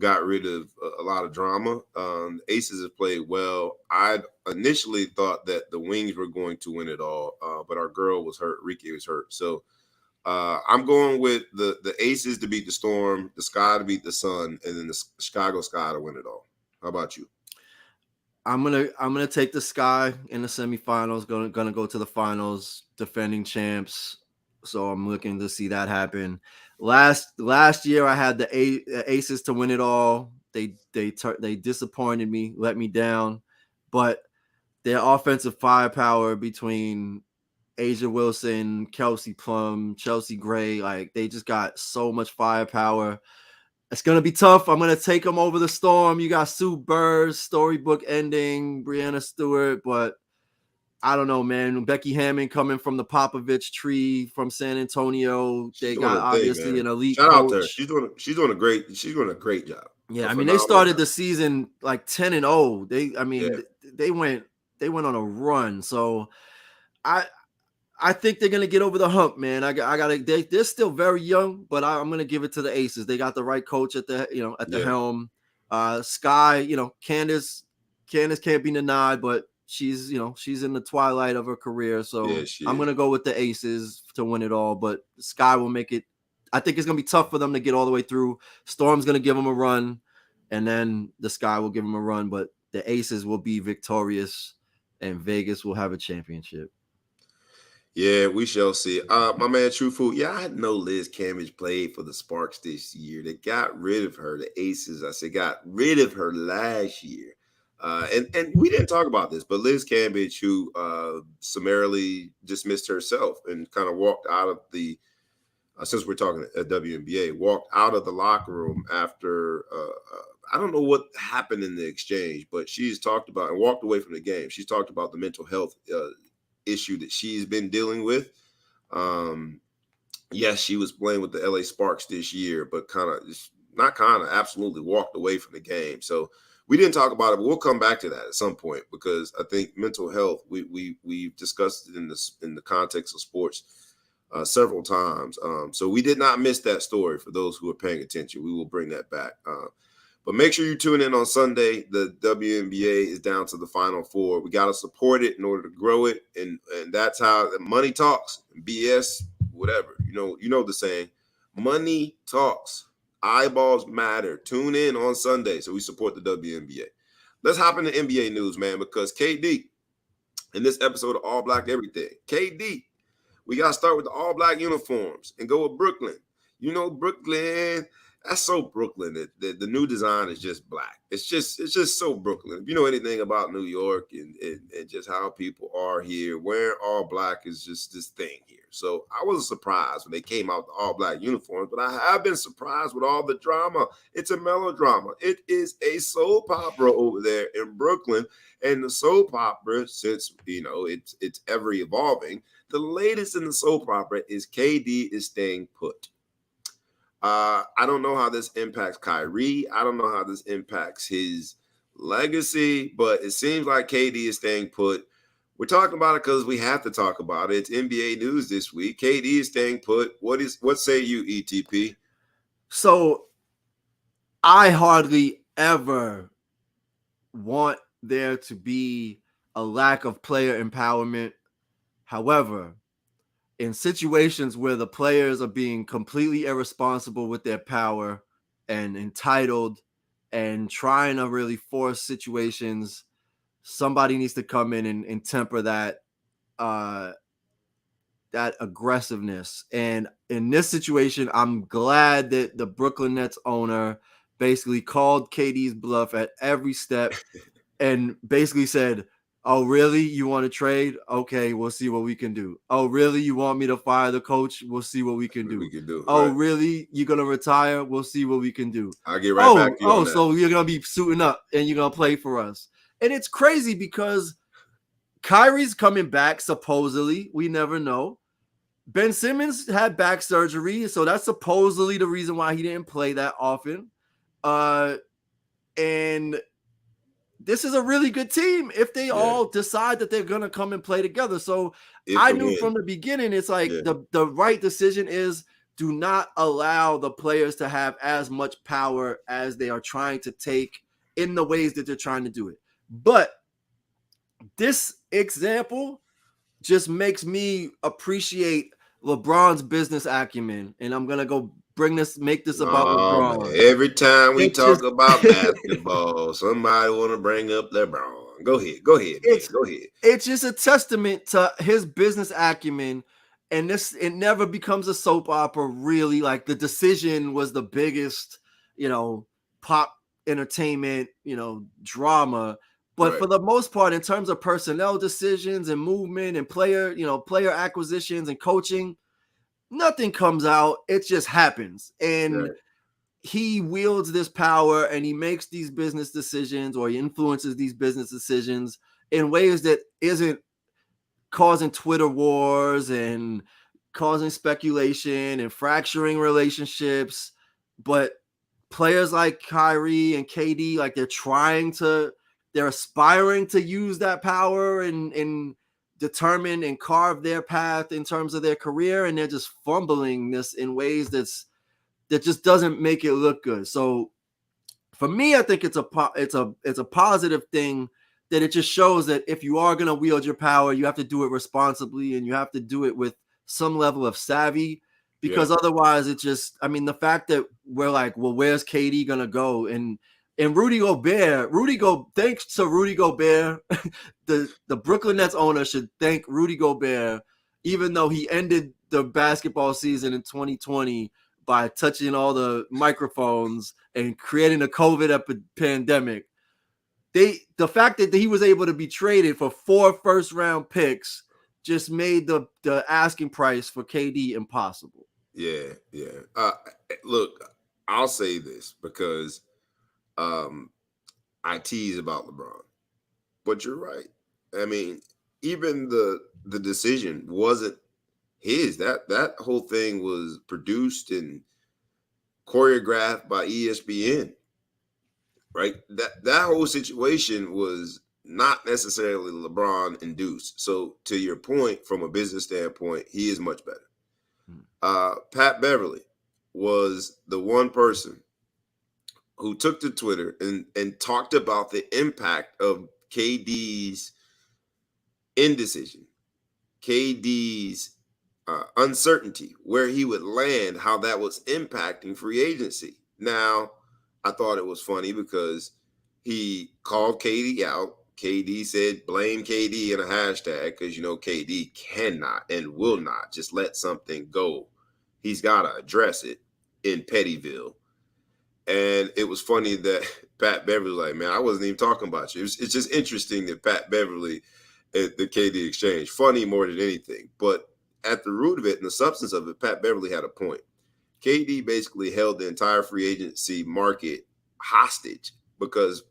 got rid of a lot of drama. The Aces have played well. I initially thought that the Wings were going to win it all, but our girl was hurt. Riki was hurt. So I'm going with the Aces to beat the Storm, the Sky to beat the Sun, and then the Chicago Sky to win it all. How about you? I'm gonna take the Sky in the semifinals. Gonna go to the finals, defending champs. So I'm looking to see that happen. Last year I had the Aces to win it all. They disappointed me, let me down. But their offensive firepower between Asia Wilson, Kelsey Plum, Chelsea Gray, like they just got so much firepower. It's going to be tough. I'm going to take them over the Storm. You got Sue Bird, storybook ending, Brianna Stewart, but I don't know, man. Becky Hammond coming from the Popovich tree from San Antonio. They got obviously an elite coach. Shout out to her. She's doing a great job. Yeah, I mean, they started the season like 10-0. They went on a run. So I think they're gonna get over the hump, man. They're still very young, but I'm gonna give it to the Aces. They got the right coach at the helm. Sky, Candace can't be denied, but she's in the twilight of her career. So I'm gonna go with the Aces to win it all, but Sky will make it. I think it's gonna be tough for them to get all the way through. Storm's gonna give them a run, and then the Sky will give them a run, but the Aces will be victorious, and Vegas will have a championship. Yeah, we shall see. My man, True Food. Yeah, I know Liz Cambage played for the Sparks this year. They got rid of her, the Aces. I said got rid of her last year. And we didn't talk about this, but Liz Cambage, who summarily dismissed herself and kind of walked out of the, since we're talking at WNBA, walked out of the locker room after, I don't know what happened in the exchange, but she's talked about and walked away from the game. She's talked about the mental health issue that she's been dealing with. Yes, she was playing with the LA Sparks this year, but absolutely walked away from the game. So we didn't talk about it, but we'll come back to that at some point, because I think mental health, we've discussed it in the context of sports several times. So we did not miss that story. For those who are paying attention, we will bring that back. But make sure you tune in on Sunday. The WNBA is down to the Final Four. We got to support it in order to grow it, and that's how money talks. BS, whatever. You know the saying. Money talks. Eyeballs matter. Tune in on Sunday so we support the WNBA. Let's hop into NBA news, man, because KD, in this episode of All Black Everything, KD, we got to start with the all black uniforms and go with Brooklyn. Brooklyn. That's so Brooklyn. The new design is just black. It's just so Brooklyn. If you know anything about New York and just how people are here, wearing all black is just this thing here. So I wasn't surprised when they came out with all black uniforms, but I have been surprised with all the drama. It's a melodrama. It is a soap opera over there in Brooklyn, and the soap opera, since it's ever evolving, the latest in the soap opera is KD is staying put. I don't know how this impacts Kyrie. I don't know how this impacts his legacy, but it seems like KD is staying put. We're talking about it because we have to talk about it. It's NBA news this week. KD is staying put. What say you, ETP? So I hardly ever want there to be a lack of player empowerment. However, in situations where the players are being completely irresponsible with their power and entitled and trying to really force situations, somebody needs to come in and temper that that aggressiveness. And in this situation, I'm glad that the Brooklyn Nets owner basically called KD's bluff at every step and basically said, "Oh, really? You want to trade? Okay, we'll see what we can do. Oh, really? You want me to fire the coach? We'll see what we can do. Oh, right. Really? You're gonna retire? We'll see what we can do. I'll get right back to you on that. So you're gonna be suiting up and you're gonna play for us." And it's crazy because Kyrie's coming back, supposedly. We never know. Ben Simmons had back surgery, so that's supposedly the reason why he didn't play that often. And this is a really good team if they all decide that they're gonna come and play together. So I knew from the beginning, it's like the right decision is do not allow the players to have as much power as they are trying to take in the ways that they're trying to do it. But this example just makes me appreciate LeBron's business acumen, and I'm gonna go make this about LeBron. Man. Every time we talk about basketball, somebody want to bring up LeBron. Go ahead. Go ahead. It's just a testament to his business acumen, and it never becomes a soap opera. Really, like the decision was the biggest, pop entertainment, drama. But for the most part, in terms of personnel decisions and movement and player acquisitions and coaching, nothing comes out. It just happens. And he wields this power and he makes these business decisions, or he influences these business decisions in ways that isn't causing Twitter wars and causing speculation and fracturing relationships. But players like Kyrie and KD, like they're aspiring to use that power and determine and carve their path in terms of their career, and they're just fumbling this in ways that just doesn't make it look good. So for me, I think it's a positive thing that it just shows that if you are going to wield your power, you have to do it responsibly and you have to do it with some level of savvy, because otherwise the fact that we're like, well, where's KD going to go? And Rudy Gobert, thanks to Rudy Gobert, the Brooklyn Nets owner should thank Rudy Gobert, even though he ended the basketball season in 2020 by touching all the microphones and creating a COVID pandemic. The fact that he was able to be traded for 4 first-round picks just made the asking price for KD impossible. Yeah. Look, I'll say this because I tease about LeBron, but you're right. I mean, even the decision wasn't his. That whole thing was produced and choreographed by ESPN, right? That whole situation was not necessarily LeBron induced. So to your point, from a business standpoint, he is much better. Pat Beverly was the one person who took to Twitter and talked about the impact of KD's indecision, KD's uncertainty, where he would land, how that was impacting free agency. Now, I thought it was funny because he called KD out. KD said, blame KD in a hashtag, because, KD cannot and will not just let something go. He's got to address it in Pettyville. And it was funny that Pat Beverly was like, man, I wasn't even talking about you. It's just interesting that Pat Beverly at the KD exchange, funny more than anything. But at the root of it and the substance of it, Pat Beverly had a point. KD basically held the entire free agency market hostage because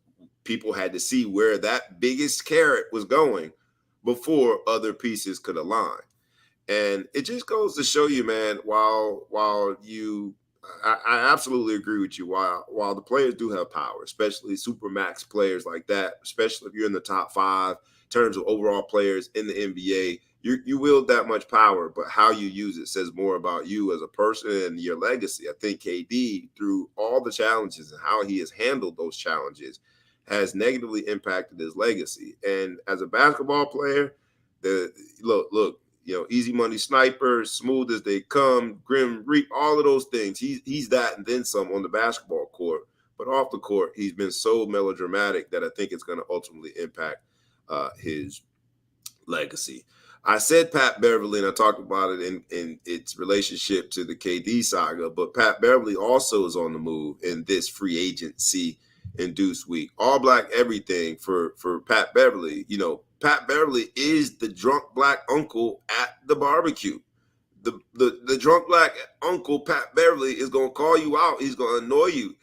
people had to see where that biggest carrot was going before other pieces could align. And it just goes to show you, man, while you I absolutely agree with you. While the players do have power, especially supermax players like that, especially if you're in the top 5, terms of overall players in the NBA. You wield that much power, but how you use it says more about you as a person and your legacy. I think KD, through all the challenges and how he has handled those challenges, has negatively impacted his legacy. And as a basketball player, look, easy money sniper, smooth as they come, grim reap, all of those things. He's that and then some on the basketball court. But off the court, he's been so melodramatic that I think it's going to ultimately impact his legacy. I said Pat Beverly, and I talked about it in its relationship to the KD saga, but Pat Beverly also is on the move in this free agency induced week. All black everything for Pat Beverly. Pat Beverly is the drunk black uncle at the barbecue. The drunk black uncle, Pat Beverly, is going to call you out. He's going to annoy you.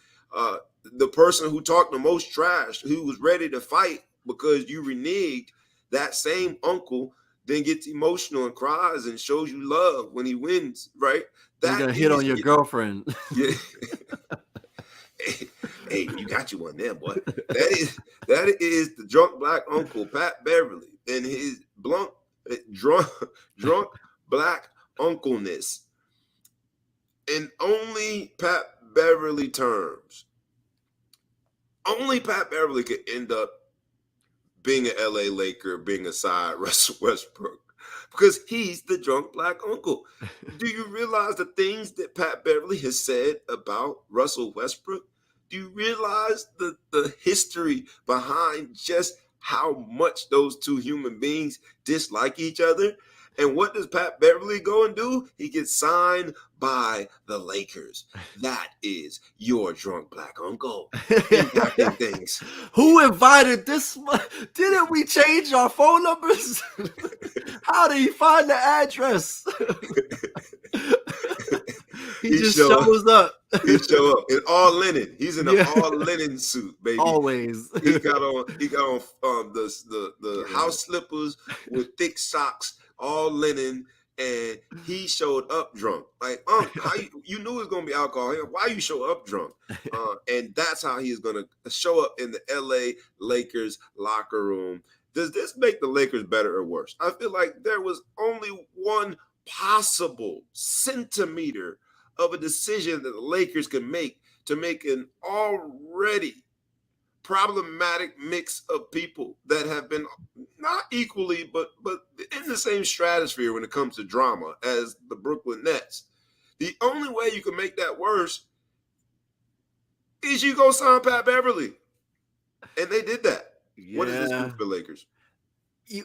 The person who talked the most trash, who was ready to fight because you reneged, that same uncle then gets emotional and cries and shows you love when he wins, right? He's gonna hit on your girlfriend. Yeah. Hey, you got you one there, boy. That is the drunk black uncle, Pat Beverly, and his drunk black uncleness. In only Pat Beverly terms, only Pat Beverly could end up being an LA Laker, being aside Russell Westbrook, because he's the drunk black uncle. Do you realize the things that Pat Beverly has said about Russell Westbrook? Do you realize the history behind just how much those two human beings dislike each other? And what does Pat Beverly go and do? He gets signed by the Lakers. That is your drunk black uncle impacting things. Who invited this? Didn't we change our phone numbers? How did he find the address? He just shows up. He show up in all linen. He's in an all linen suit, baby. Always. He got on the house slippers with thick socks, all linen, and he showed up drunk. Like, how you knew it was gonna be alcohol. Why you show up drunk? And that's how he is gonna show up in the LA Lakers locker room. Does this make the Lakers better or worse? I feel like there was only one possible centimeter of a decision that the Lakers can make to make an already problematic mix of people that have been not equally, but in the same stratosphere when it comes to drama as the Brooklyn Nets. The only way you can make that worse is you go sign Pat Beverly. And they did that. Yeah. What is this move for Lakers?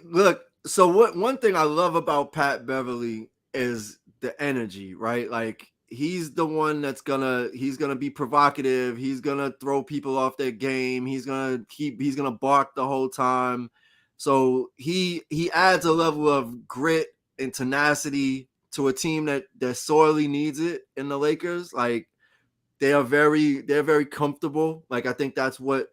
Look, so one thing I love about Pat Beverly is the energy, right? Like, he's the one that's gonna be provocative. He's gonna throw people off their game. He's gonna bark the whole time. So he adds a level of grit and tenacity to a team that sorely needs it in the Lakers. Like, they're very comfortable. Like, I think that's what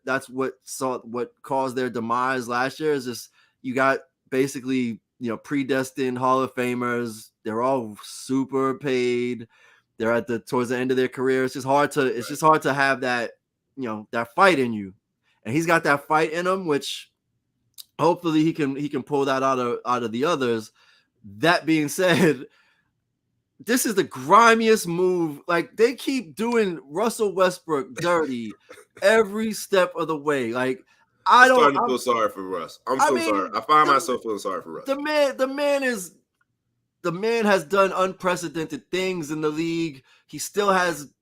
caused their demise last year. Is just, you got basically, predestined Hall of Famers. They're all super paid. They're towards the end of their career. It's just hard to have that, that fight in you. And he's got that fight in him, which hopefully he can pull that out of the others. That being said, this is the grimiest move. Like, they keep doing Russell Westbrook dirty every step of the way. Like, I'm starting to feel sorry for Russ. I'm sorry. I find myself feeling sorry for Russ. The man has done unprecedented things in the league. He still has,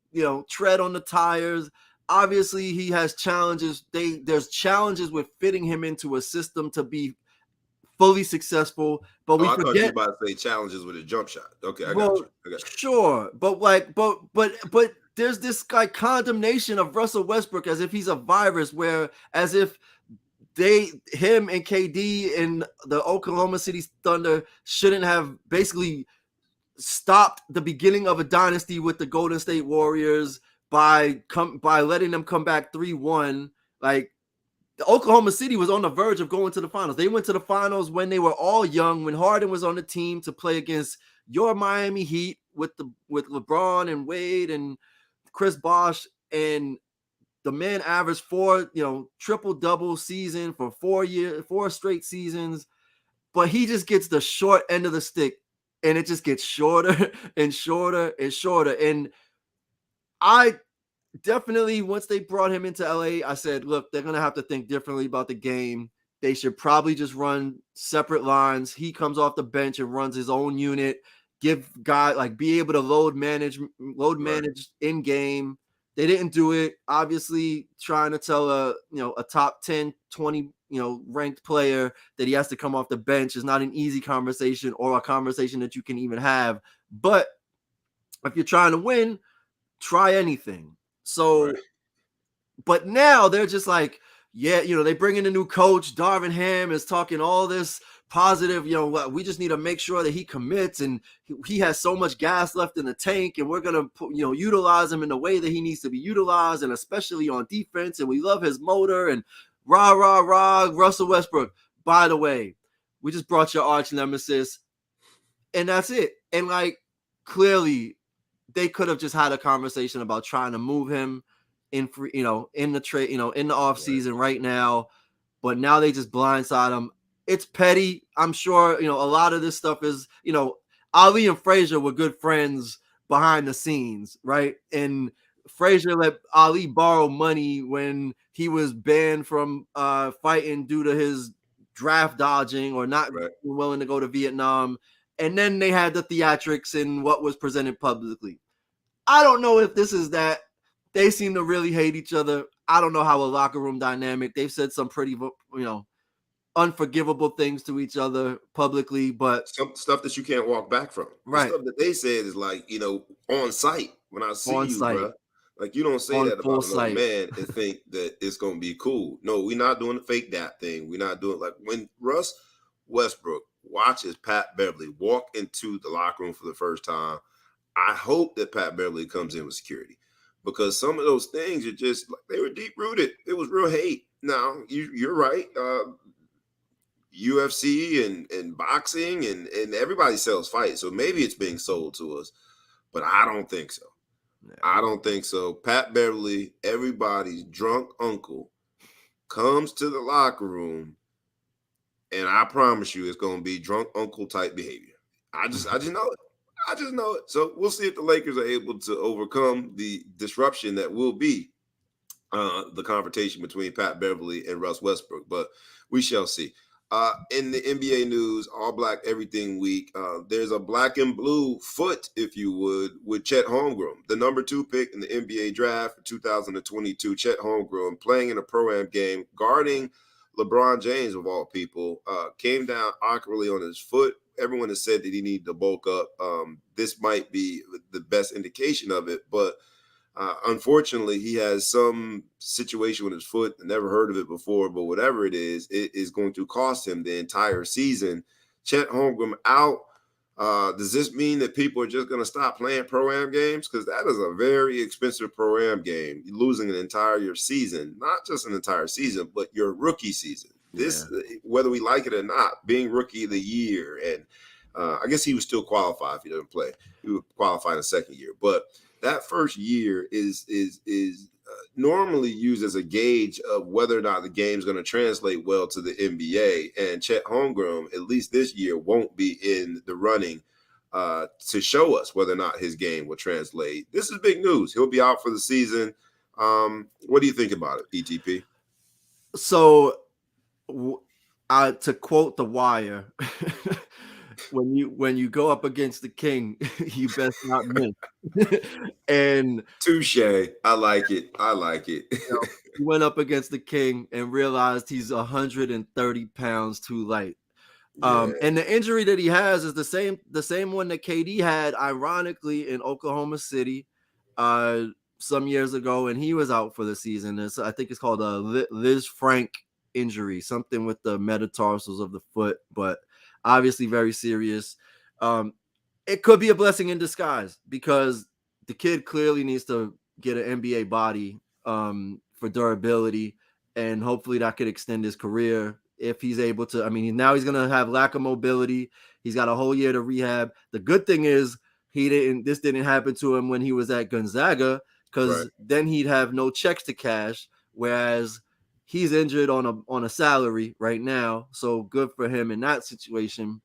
tread on the tires. Obviously, he has challenges. There's challenges with fitting him into a system to be fully successful. But we forget. I thought you were about to say challenges with a jump shot. Okay, I got you. Sure, but there's this condemnation of Russell Westbrook as if he's a virus, as if him and KD and the Oklahoma City Thunder shouldn't have basically stopped the beginning of a dynasty with the Golden State Warriors by letting them come back 3-1. Like, the Oklahoma City was on the verge of going to the finals. They went to the finals when they were all young, when Harden was on the team to play against your Miami Heat with LeBron and Wade and Chris Bosh, and The man averaged 4, triple-double season for 4 straight seasons, but he just gets the short end of the stick, and it just gets shorter and shorter and shorter. And I definitely, once they brought him into LA, I said, look, they're going to have to think differently about the game. They should probably just run separate lines. He comes off the bench and runs his own unit, be able to load manage in game. They didn't do it. Obviously, trying to tell a top 10, 20, ranked player that he has to come off the bench is not an easy conversation, or a conversation that you can even have. But if you're trying to win, try anything. So, right. But now they're just like, yeah, they bring in a new coach. Darvin Ham is talking all this positive, we just need to make sure that he commits, and he has so much gas left in the tank, and we're going to, utilize him in the way that he needs to be utilized, and especially on defense, and we love his motor, and rah, Russell Westbrook. By the way, we just brought your arch nemesis, and that's it. And clearly they could have just had a conversation about trying to move him in free, in the trade, in the off season right now, but now they just blindside him. It's petty. I'm sure, a lot of this stuff is, Ali and Frazier were good friends behind the scenes, right? And Frazier let Ali borrow money when he was banned from fighting due to his draft dodging or not being willing to go to Vietnam. And then they had the theatrics and what was presented publicly. I don't know if this is that. They seem to really hate each other. I don't know how a locker room dynamic. They've said some pretty, unforgivable things to each other publicly, but some stuff that you can't walk back from. Right. The stuff that they said is on site. When I see you, bro, you don't say that about another man and think that it's going to be cool. No, we're not doing the fake dap thing. We're not doing when Russ Westbrook watches Pat Beverly walk into the locker room for the first time. I hope that Pat Beverly comes in with security, because some of those things are just they were deep rooted. It was real hate. Now you're right. UFC and boxing and everybody sells fights, so maybe it's being sold to us, but I don't think so. Yeah. I don't think so. Pat Beverly, everybody's drunk uncle, comes to the locker room, and I promise you, it's going to be drunk uncle type behavior. I just know it. I just know it. So we'll see if the Lakers are able to overcome the disruption that will be the confrontation between Pat Beverly and Russ Westbrook, but we shall see. In the NBA news, All Black Everything Week, there's a black and blue foot, if you would, with Chet Holmgren, the number 2 pick in the NBA draft for 2022. Chet Holmgren playing in a pro-am game, guarding LeBron James, of all people, came down awkwardly on his foot. Everyone has said that he needed to bulk up. This might be the best indication of it, but unfortunately, he has some situation with his foot. I never heard of it before, but whatever it is going to cost him the entire season. Chet Holmgren out. Does this mean that people are just going to stop playing pro-am games? Because that is a very expensive pro-am game. You're losing an entire season, not just an entire season, but your rookie season. This, whether we like it or not, being rookie of the year, and I guess he would still qualify if he doesn't play. He would qualify in the second year, but that first year is normally used as a gauge of whether or not the game is going to translate well to the NBA. And Chet Holmgren, at least this year, won't be in the running to show us whether or not his game will translate. This is big news. He'll be out for the season. What do you think about it, ETP? So, to quote The Wire, when you go up against the king, you best not miss. And touche. I like it. He went up against the king and realized he's 130 pounds too light. And the injury that he has is the same one that KD had, ironically, in Oklahoma City some years ago, and he was out for the season. I think it's called a Liz Frank injury, something with the metatarsals of the foot, but obviously very serious. It could be a blessing in disguise, because the kid clearly needs to get an NBA body for durability, and hopefully that could extend his career if he's able to. I mean, now he's going to have lack of mobility. He's got a whole year to rehab. The good thing is this didn't happen to him when he was at Gonzaga. because then he'd have no checks to cash. Whereas he's injured on a salary right now, so good for him in that situation.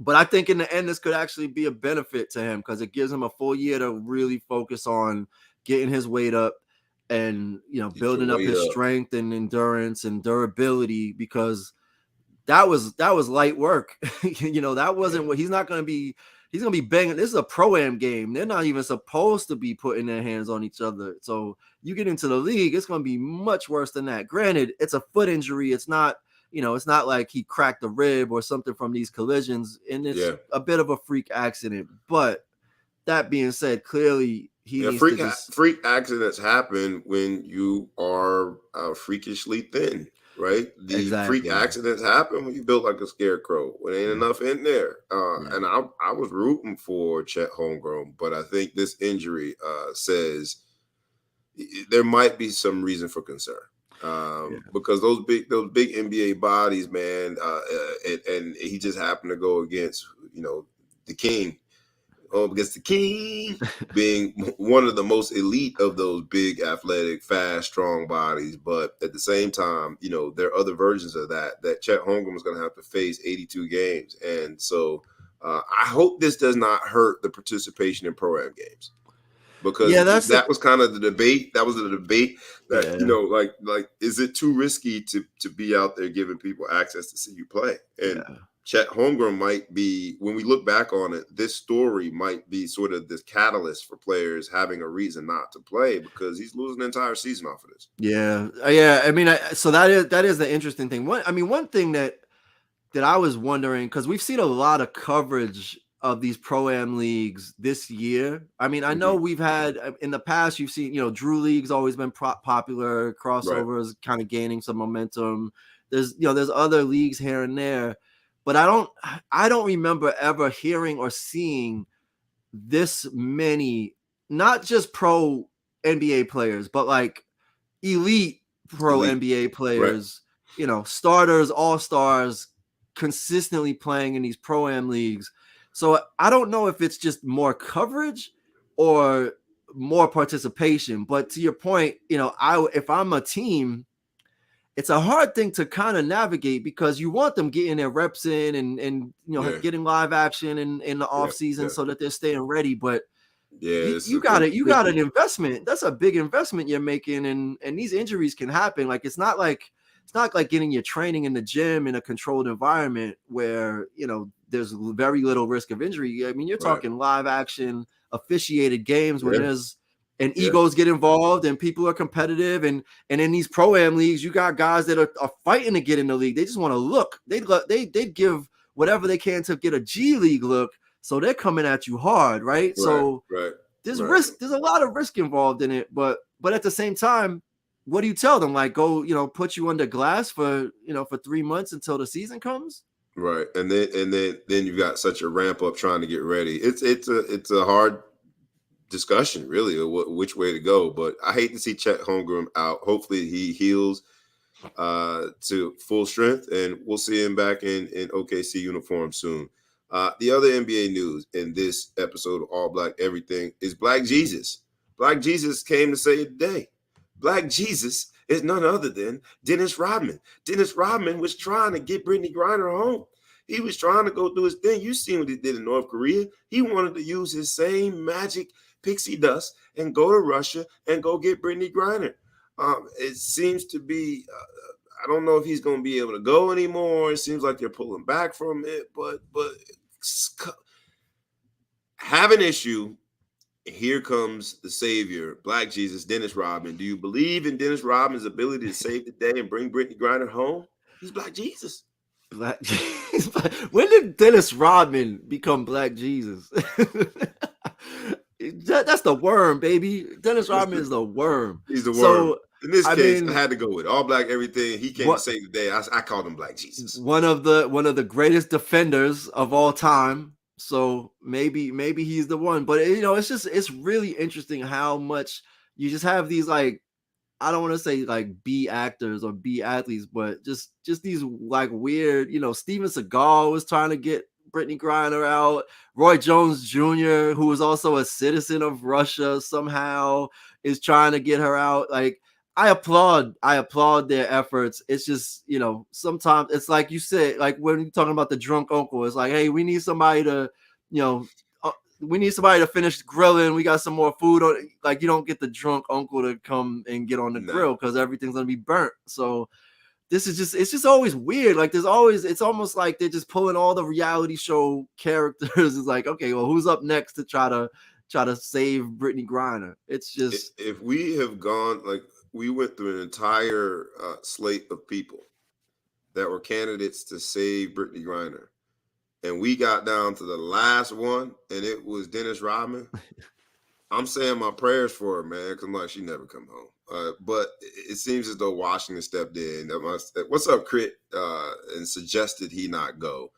But I think in the end, this could actually be a benefit to him because it gives him a full year to really focus on getting his weight up and, building up his strength and endurance and durability, because that was light work. That wasn't what he's going to be banging. This is a pro-am game. They're not even supposed to be putting their hands on each other. So you get into the league, it's going to be much worse than that. Granted, it's a foot injury. It's not, it's not like he cracked a rib or something from these collisions, and it's a bit of a freak accident. But that being said, clearly he needs to freak accidents happen when you are freakishly thin, right? Freak accidents happen when you built like a scarecrow, when ain't enough in there. And I was rooting for Chet Holmgren, but I think this injury says there might be some reason for concern. Because those big NBA bodies, man, and he just happened to go against, the king. Against the king, being one of the most elite of those big, athletic, fast, strong bodies. But at the same time, there are other versions of that Chet Holmgren was going to have to face 82 games. And so I hope this does not hurt the participation in pro-am games. Because that was kind of the debate. That was the debate that, like, is it too risky to be out there giving people access to see you play? And Chet Holmgren might be, when we look back on it, this story might be sort of this catalyst for players having a reason not to play, because he's losing an entire season off of this. Yeah. I mean, so that is the interesting thing. One thing that I was wondering, because we've seen a lot of coverage of these pro-am leagues this year. I mean, I know we've had in the past, you've seen, Drew League's always been popular, crossovers kind of gaining some momentum. There's other leagues here and there, but I don't remember ever hearing or seeing this many, not just pro NBA players, but like elite NBA players, starters, all-stars consistently playing in these pro-am leagues. So I don't know if it's just more coverage or more participation. But to your point, if I'm a team, it's a hard thing to kind of navigate, because you want them getting their reps in and getting live action in the off season so that they're staying ready. But you got an investment. That's a big investment you're making, and these injuries can happen. Like it's not like getting your training in the gym in a controlled environment where there's very little risk of injury. I mean, you're talking live action officiated games where there's egos get involved and people are competitive, and in these pro-am leagues, you got guys that are fighting to get in the league. They just want to look. They'd give whatever they can to get a G League look, so they're coming at you hard, right? So there's risk. There's a lot of risk involved in it, but at the same time, what do you tell them? Like, go, put you under glass for 3 months until the season comes? Right. And then you've got such a ramp up trying to get ready. It's a hard discussion, really, of which way to go. But I hate to see Chet Holmgren out. Hopefully he heals to full strength, and we'll see him back in OKC uniform soon. The other NBA news in this episode of All Black Everything is Black Jesus. Black Jesus came to say it today. Black Jesus is none other than Dennis Rodman. Dennis Rodman was trying to get Brittany Griner home. He was trying to go do his thing. You seen what he did in North Korea. He wanted to use his same magic pixie dust and go to Russia and go get Brittany Griner. It seems to be, I don't know if he's going to be able to go anymore. It seems like they're pulling back from it, but have an issue. Here comes the savior, Black Jesus, Dennis Rodman. Do you believe in Dennis Rodman's ability to save the day and bring Brittany Griner home? He's Black Jesus. Black Jesus. When did Dennis Rodman become Black Jesus? That's the worm, baby. Dennis Rodman is the worm. He's the worm. So, in this case, I had to go with All Black Everything. He came to save the day. I called him Black Jesus. One of the greatest defenders of all time. So maybe he's the one, but it's really interesting how much you just have these, like, I don't want to say like B actors or B athletes, but just these like weird, Steven Seagal was trying to get Brittany Griner out. Roy Jones Jr., who is also a citizen of Russia, somehow is trying to get her out. Like, I applaud their efforts. It's just, sometimes it's like you said, like when you're talking about the drunk uncle, it's like, hey, we need somebody to, finish grilling. We got some more food on. Like, you don't get the drunk uncle to come and get on the grill because everything's gonna be burnt. So it's just always weird. Like, it's almost like they're just pulling all the reality show characters. It's like, okay, well, who's up next to try to save Brittany Griner? It's just, if we have gone, like, we went through an entire slate of people that were candidates to save Brittany Griner, and we got down to the last one, and it was Dennis Rodman. I'm saying my prayers for her, man, because I'm like, she never come home. But it seems as though Washington stepped in. What's up, Crit? And suggested he not go.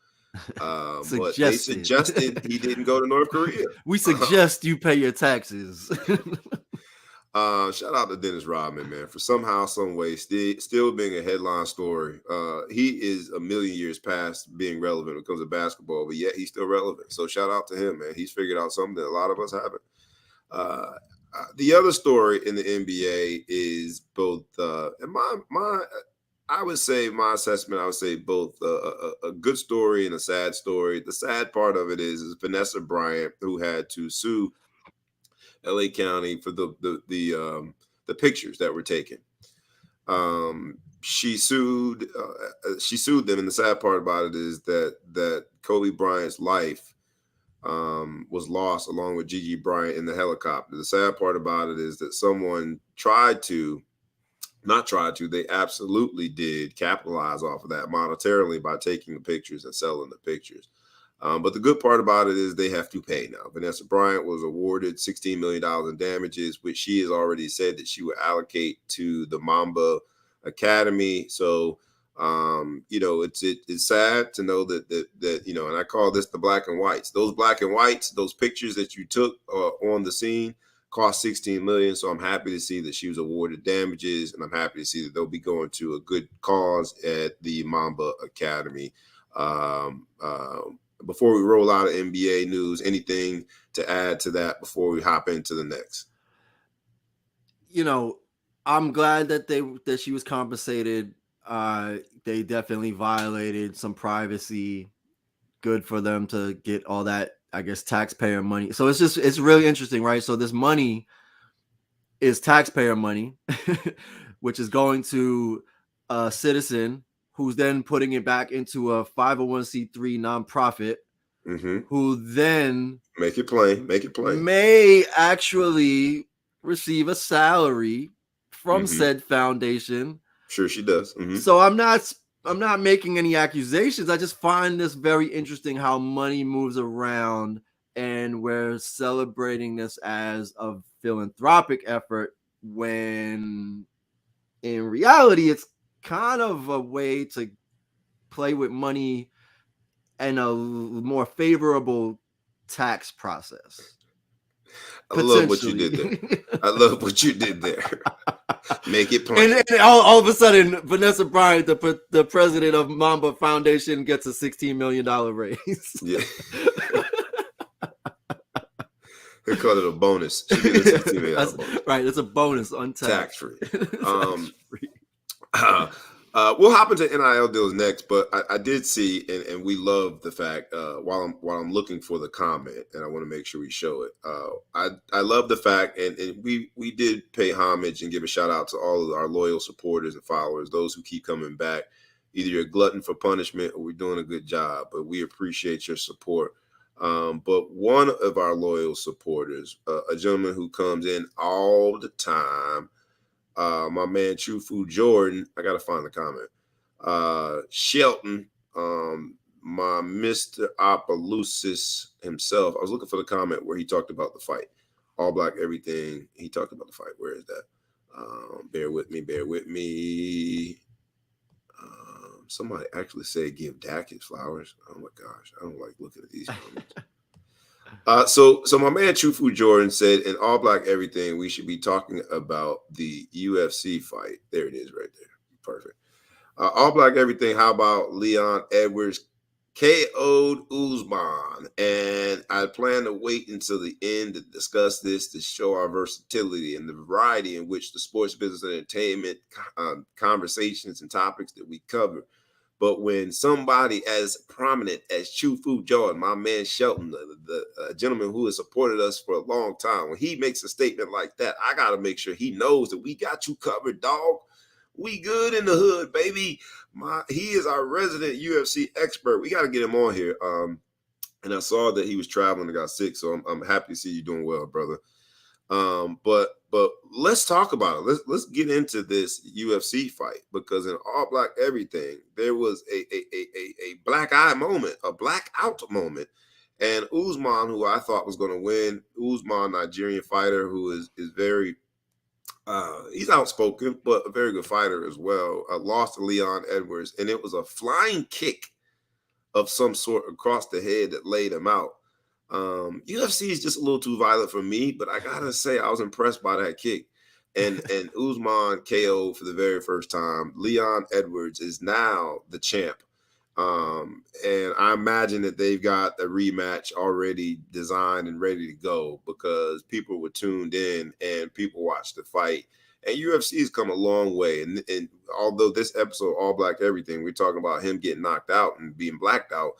But they suggested he didn't go to North Korea. We suggest you pay your taxes. Shout out to Dennis Rodman, man, for somehow, some way, still being a headline story. He is a million years past being relevant when it comes to basketball, but yet he's still relevant. So shout out to him, man. He's figured out something that a lot of us haven't. The other story in the NBA is both, and I would say my assessment, I would say both a good story and a sad story. The sad part of it is Vanessa Bryant, who had to sue LA County for the pictures that were taken. She sued them, and the sad part about it is that Kobe Bryant's life was lost along with Gigi Bryant in the helicopter. The sad part about it is that someone they absolutely did capitalize off of that monetarily by taking the pictures and selling the pictures. But the good part about it is they have to pay now. Vanessa Bryant was awarded $16 million in damages, which she has already said that she would allocate to the Mamba Academy. So, it's sad to know that and I call this the black and whites. Those black and whites, those pictures that you took on the scene cost $16 million. So I'm happy to see that she was awarded damages, and I'm happy to see that they'll be going to a good cause at the Mamba Academy. Before we roll out of NBA news, anything to add to that before we hop into the next? I'm glad that she was compensated. They definitely violated some privacy. Good for them to get all that, I guess, taxpayer money. So it's really interesting, right? So this money is taxpayer money, which is going to a citizen who's then putting it back into a 501c3 nonprofit, who then make it plain, may actually receive a salary from said foundation. Sure, she does. So I'm not making any accusations. I just find this very interesting how money moves around, and we're celebrating this as a philanthropic effort when in reality it's kind of a way to play with money and a more favorable tax process. I love what you did there. Make it plain. And all of a sudden, Vanessa Bryant, the president of Mamba Foundation, gets a $16 million raise. Yeah. They call it a bonus. She gets a $16 million bonus. Right, it's a bonus, untaxed. Tax-free. We'll hop into NIL deals next, but I did see, and we love the fact, while I'm looking for the comment, and I want to make sure we show it. I love the fact, and we did pay homage and give a shout out to all of our loyal supporters and followers, those who keep coming back. Either you're a glutton for punishment or we're doing a good job, but we appreciate your support. But one of our loyal supporters, a gentleman who comes in all the time, my man Chufu Jordan, I gotta find the comment. Shelton, my Mr. Opelousas himself. I was looking for the comment where he talked about the fight. All black everything. He talked about the fight. Where is that? Bear with me. Somebody actually said give Dak his flowers. Oh my gosh, I don't like looking at these comments. So my man Chufu Jordan said, in All Black Everything, we should be talking about the UFC fight. There it is right there. Perfect. All Black Everything, how about Leon Edwards KO'd Usman, and I plan to wait until the end to discuss this to show our versatility and the variety in which the sports business and entertainment conversations and topics that we cover. But when somebody as prominent as Chufu Jordan, my man Shelton, the gentleman who has supported us for a long time, when he makes a statement like that, I got to make sure he knows that we got you covered, dog. We good in the hood, baby. He is our resident UFC expert. We got to get him on here. And I saw that he was traveling and got sick, so I'm happy to see you doing well, brother. But let's talk about it. Let's get into this UFC fight, because in All Black Everything, there was a black eye moment, a blackout moment. And Usman, who I thought was going to win, Usman, Nigerian fighter who is very he's outspoken, but a very good fighter as well. Lost to Leon Edwards, and it was a flying kick of some sort across the head that laid him out. UFC is just a little too violent for me, but I gotta say I was impressed by that kick. And Usman KO for the very first time. Leon Edwards is now the champ. And I imagine that they've got a rematch already designed and ready to go, because people were tuned in and people watched the fight. And UFC has come a long way. And although this episode, All Black Everything, we're talking about him getting knocked out and being blacked out.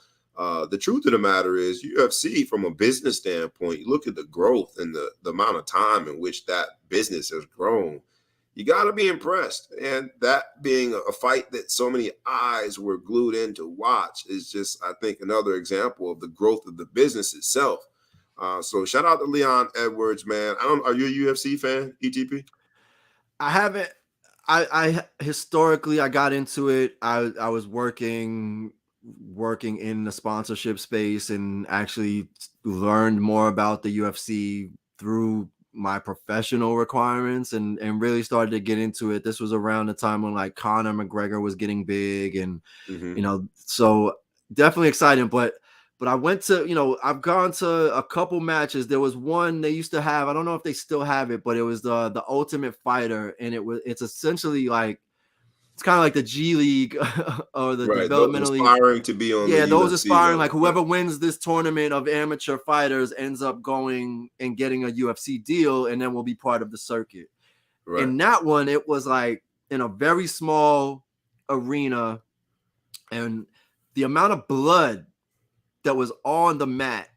The truth of the matter is UFC, from a business standpoint, you look at the growth and the amount of time in which that business has grown. You got to be impressed. And that being a fight that so many eyes were glued in to watch is just, I think, another example of the growth of the business itself. So shout out to Leon Edwards, man. Are you a UFC fan, ETP? I haven't. I historically, I got into it. I was working in the sponsorship space and actually learned more about the UFC through my professional requirements and really started to get into it. This was around the time when like Conor McGregor was getting big, and so definitely exciting. But I went to, I've gone to a couple matches. There was one they used to have, I don't know if they still have it, but it was the Ultimate Fighter, and it's essentially like, it's kind of like the G League or the developmental league. Aspiring to be on those aspiring, like whoever wins this tournament of amateur fighters ends up going and getting a UFC deal, and then will be part of the circuit. Right. In that one, it was like in a very small arena, and the amount of blood that was on the mat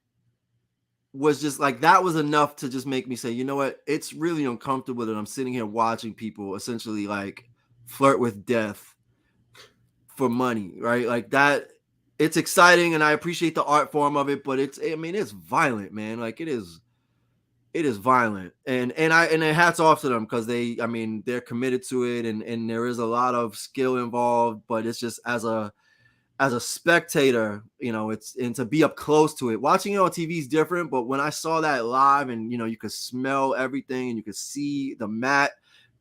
was just like, that was enough to just make me say, you know what, it's really uncomfortable that I'm sitting here watching people essentially like flirt with death for money, right? Like that. It's exciting, and I appreciate the art form of it, but it's violent, man. Like it is violent, and hats off to them, because they're committed to it, and there is a lot of skill involved. But it's just as a spectator, and to be up close to it, watching it on TV is different. But when I saw that live, and you could smell everything, and you could see the mat,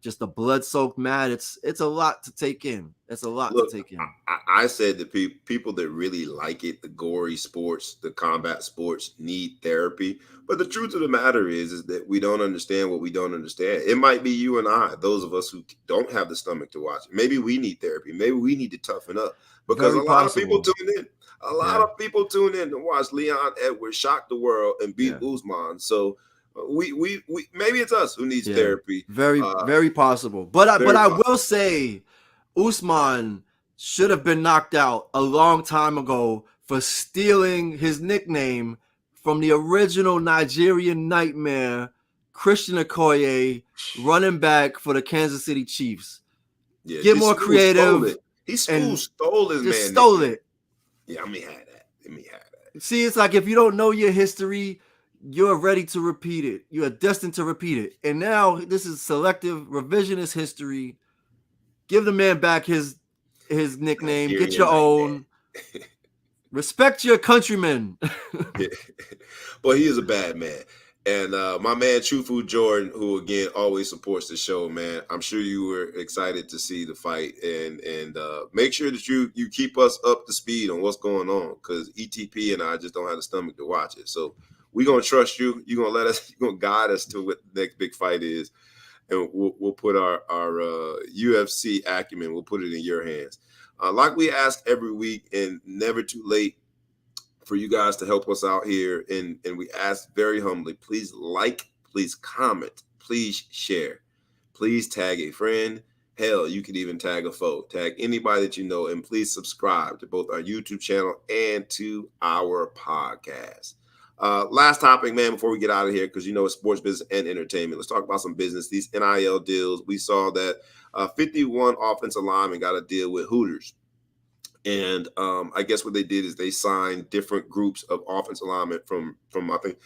just the blood-soaked mat, it's a lot to take in. It's a lot to take in. I said that people that really like it, the gory sports, the combat sports, need therapy. But the truth of the matter is that we don't understand what we don't understand. It might be you and I, those of us who don't have the stomach to watch it. Maybe we need therapy. Maybe we need to toughen up, because a lot of people tune in. A lot of people tune in to watch Leon Edwards shock the world and beat Usman. So we maybe it's us who needs therapy. Very possible. But I will say, Usman should have been knocked out a long time ago for stealing his nickname from the original Nigerian Nightmare, Christian Okoye, running back for the Kansas City Chiefs. Yeah, get more creative. He stole his man. Stole it. Yeah, let me have that. See, it's like if you don't know your history, you're ready to repeat it. You are destined to repeat it. And now this is selective revisionist history. Give the man back his nickname. Get your own. Respect your countrymen. But he is a bad man. And my man Chufu Jordan, who again always supports the show, man. I'm sure you were excited to see the fight, and make sure that you keep us up to speed on what's going on, because ETP and I just don't have the stomach to watch it. So we're gonna trust you. You're gonna you're gonna guide us to what the next big fight is, and we'll put our UFC acumen. We'll put it in your hands. Like we ask every week, and never too late for you guys to help us out here. And we ask very humbly, please like, please comment, please share, please tag a friend. Hell, you could even tag a foe, tag anybody that you know, and please subscribe to both our YouTube channel and to our podcast. Last topic, man, before we get out of here, because it's sports business and entertainment. Let's talk about some business. These NIL deals. We saw that 51 offensive linemen got a deal with Hooters. And I guess what they did is they signed different groups of offensive linemen from I think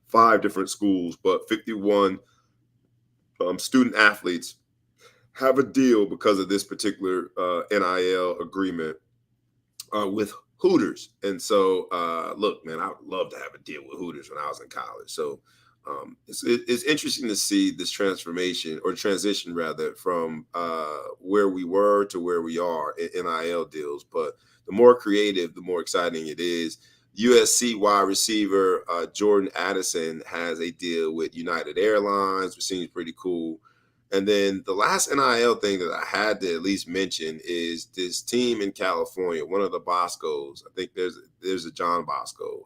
5 different schools, but 51 student athletes have a deal because of this particular NIL agreement with Hooters. And so, look, man, I would love to have a deal with Hooters when I was in college. So it's interesting to see this transition rather from where we were to where we are in NIL deals. But the more creative, the more exciting it is. USC wide receiver Jordan Addison has a deal with United Airlines, which seems pretty cool. And then the last NIL thing that I had to at least mention is this team in California, one of the Boscos. I think there's a John Bosco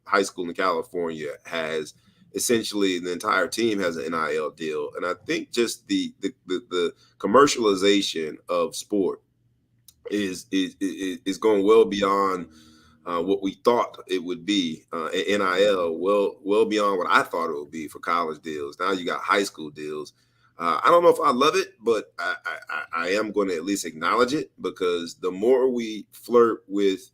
high school in California, has essentially the entire team has an NIL deal. And I think just the commercialization of sport is going well beyond what we thought it would be. NIL well beyond what I thought it would be for college deals. Now you got high school deals. I don't know if I love it, but I am going to at least acknowledge it, because the more we flirt with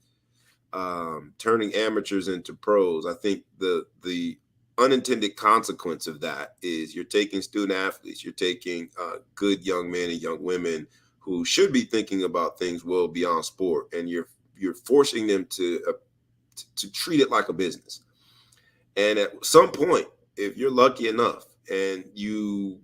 turning amateurs into pros, I think the unintended consequence of that is you're taking student athletes, you're taking good young men and young women who should be thinking about things well beyond sport, and you're forcing them to treat it like a business. And at some point, if you're lucky enough and you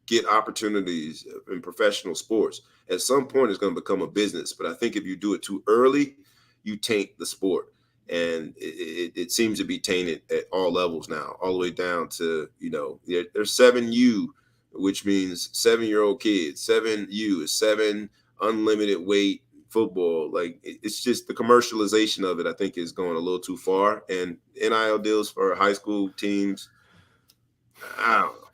get opportunities in professional sports, at some point it's going to become a business. But I think if you do it too early, you taint the sport. And it seems to be tainted at all levels now, all the way down to, there's 7U, which means 7-year-old kids. 7U is 7 unlimited weight football. Like, it's just the commercialization of it, I think, is going a little too far. And NIL deals for high school teams, I don't know.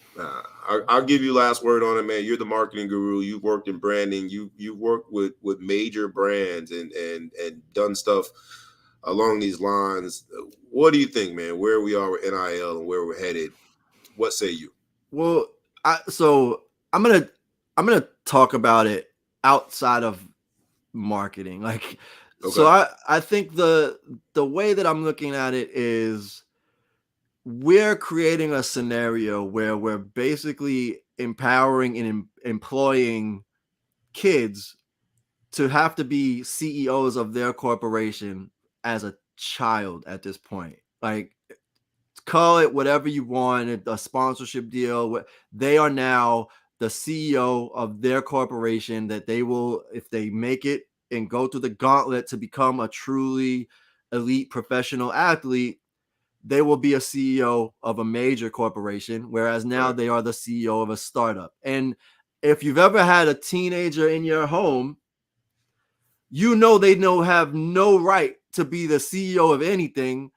I'll give you last word on it, man. You're the marketing guru. You've worked in branding. You've worked with major brands and done stuff along these lines. What do you think, man? Where we are with NIL and where we're headed? What say you? Well, I'm gonna talk about it outside of marketing. Like, okay. So I think the way that I'm looking at it is, we're creating a scenario where we're basically empowering and employing kids to have to be CEOs of their corporation as a child at this point. Like, call it whatever you want, a sponsorship deal. They are now the CEO of their corporation, that they will, if they make it and go through the gauntlet to become a truly elite professional athlete, they will be a CEO of a major corporation, whereas now they are the CEO of a startup. And if you've ever had a teenager in your home, they have no right to be the CEO of anything,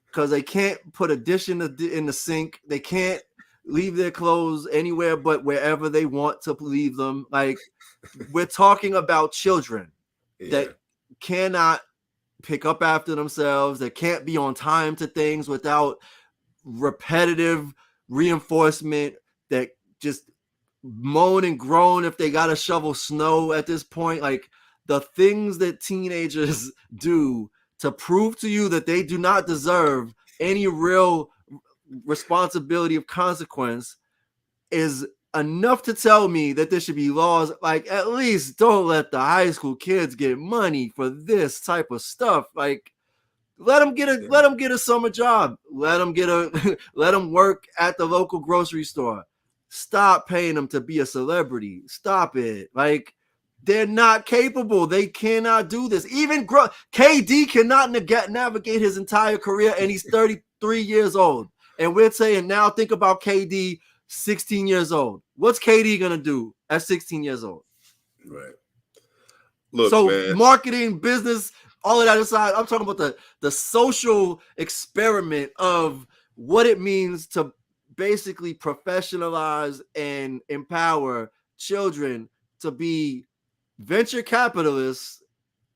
because they can't put a dish in the sink. They can't leave their clothes anywhere but wherever they want to leave them. Like, we're talking about children that cannot pick up after themselves, that can't be on time to things without repetitive reinforcement, that just moan and groan if they gotta shovel snow at this point. Like, the things that teenagers do to prove to you that they do not deserve any real responsibility of consequence is enough to tell me that there should be laws. Like, at least don't let the high school kids get money for this type of stuff. Like, let them get a summer job. Let them work at the local grocery store. Stop paying them to be a celebrity. Stop it. Like, they're not capable. They cannot do this. Even KD cannot navigate his entire career, and he's 33 years old. And we're saying, now think about KD 16 years old. What's KD going to do at 16 years old? Right. Look, so man. Marketing, business, all of that aside, I'm talking about the social experiment of what it means to basically professionalize and empower children to be venture capitalists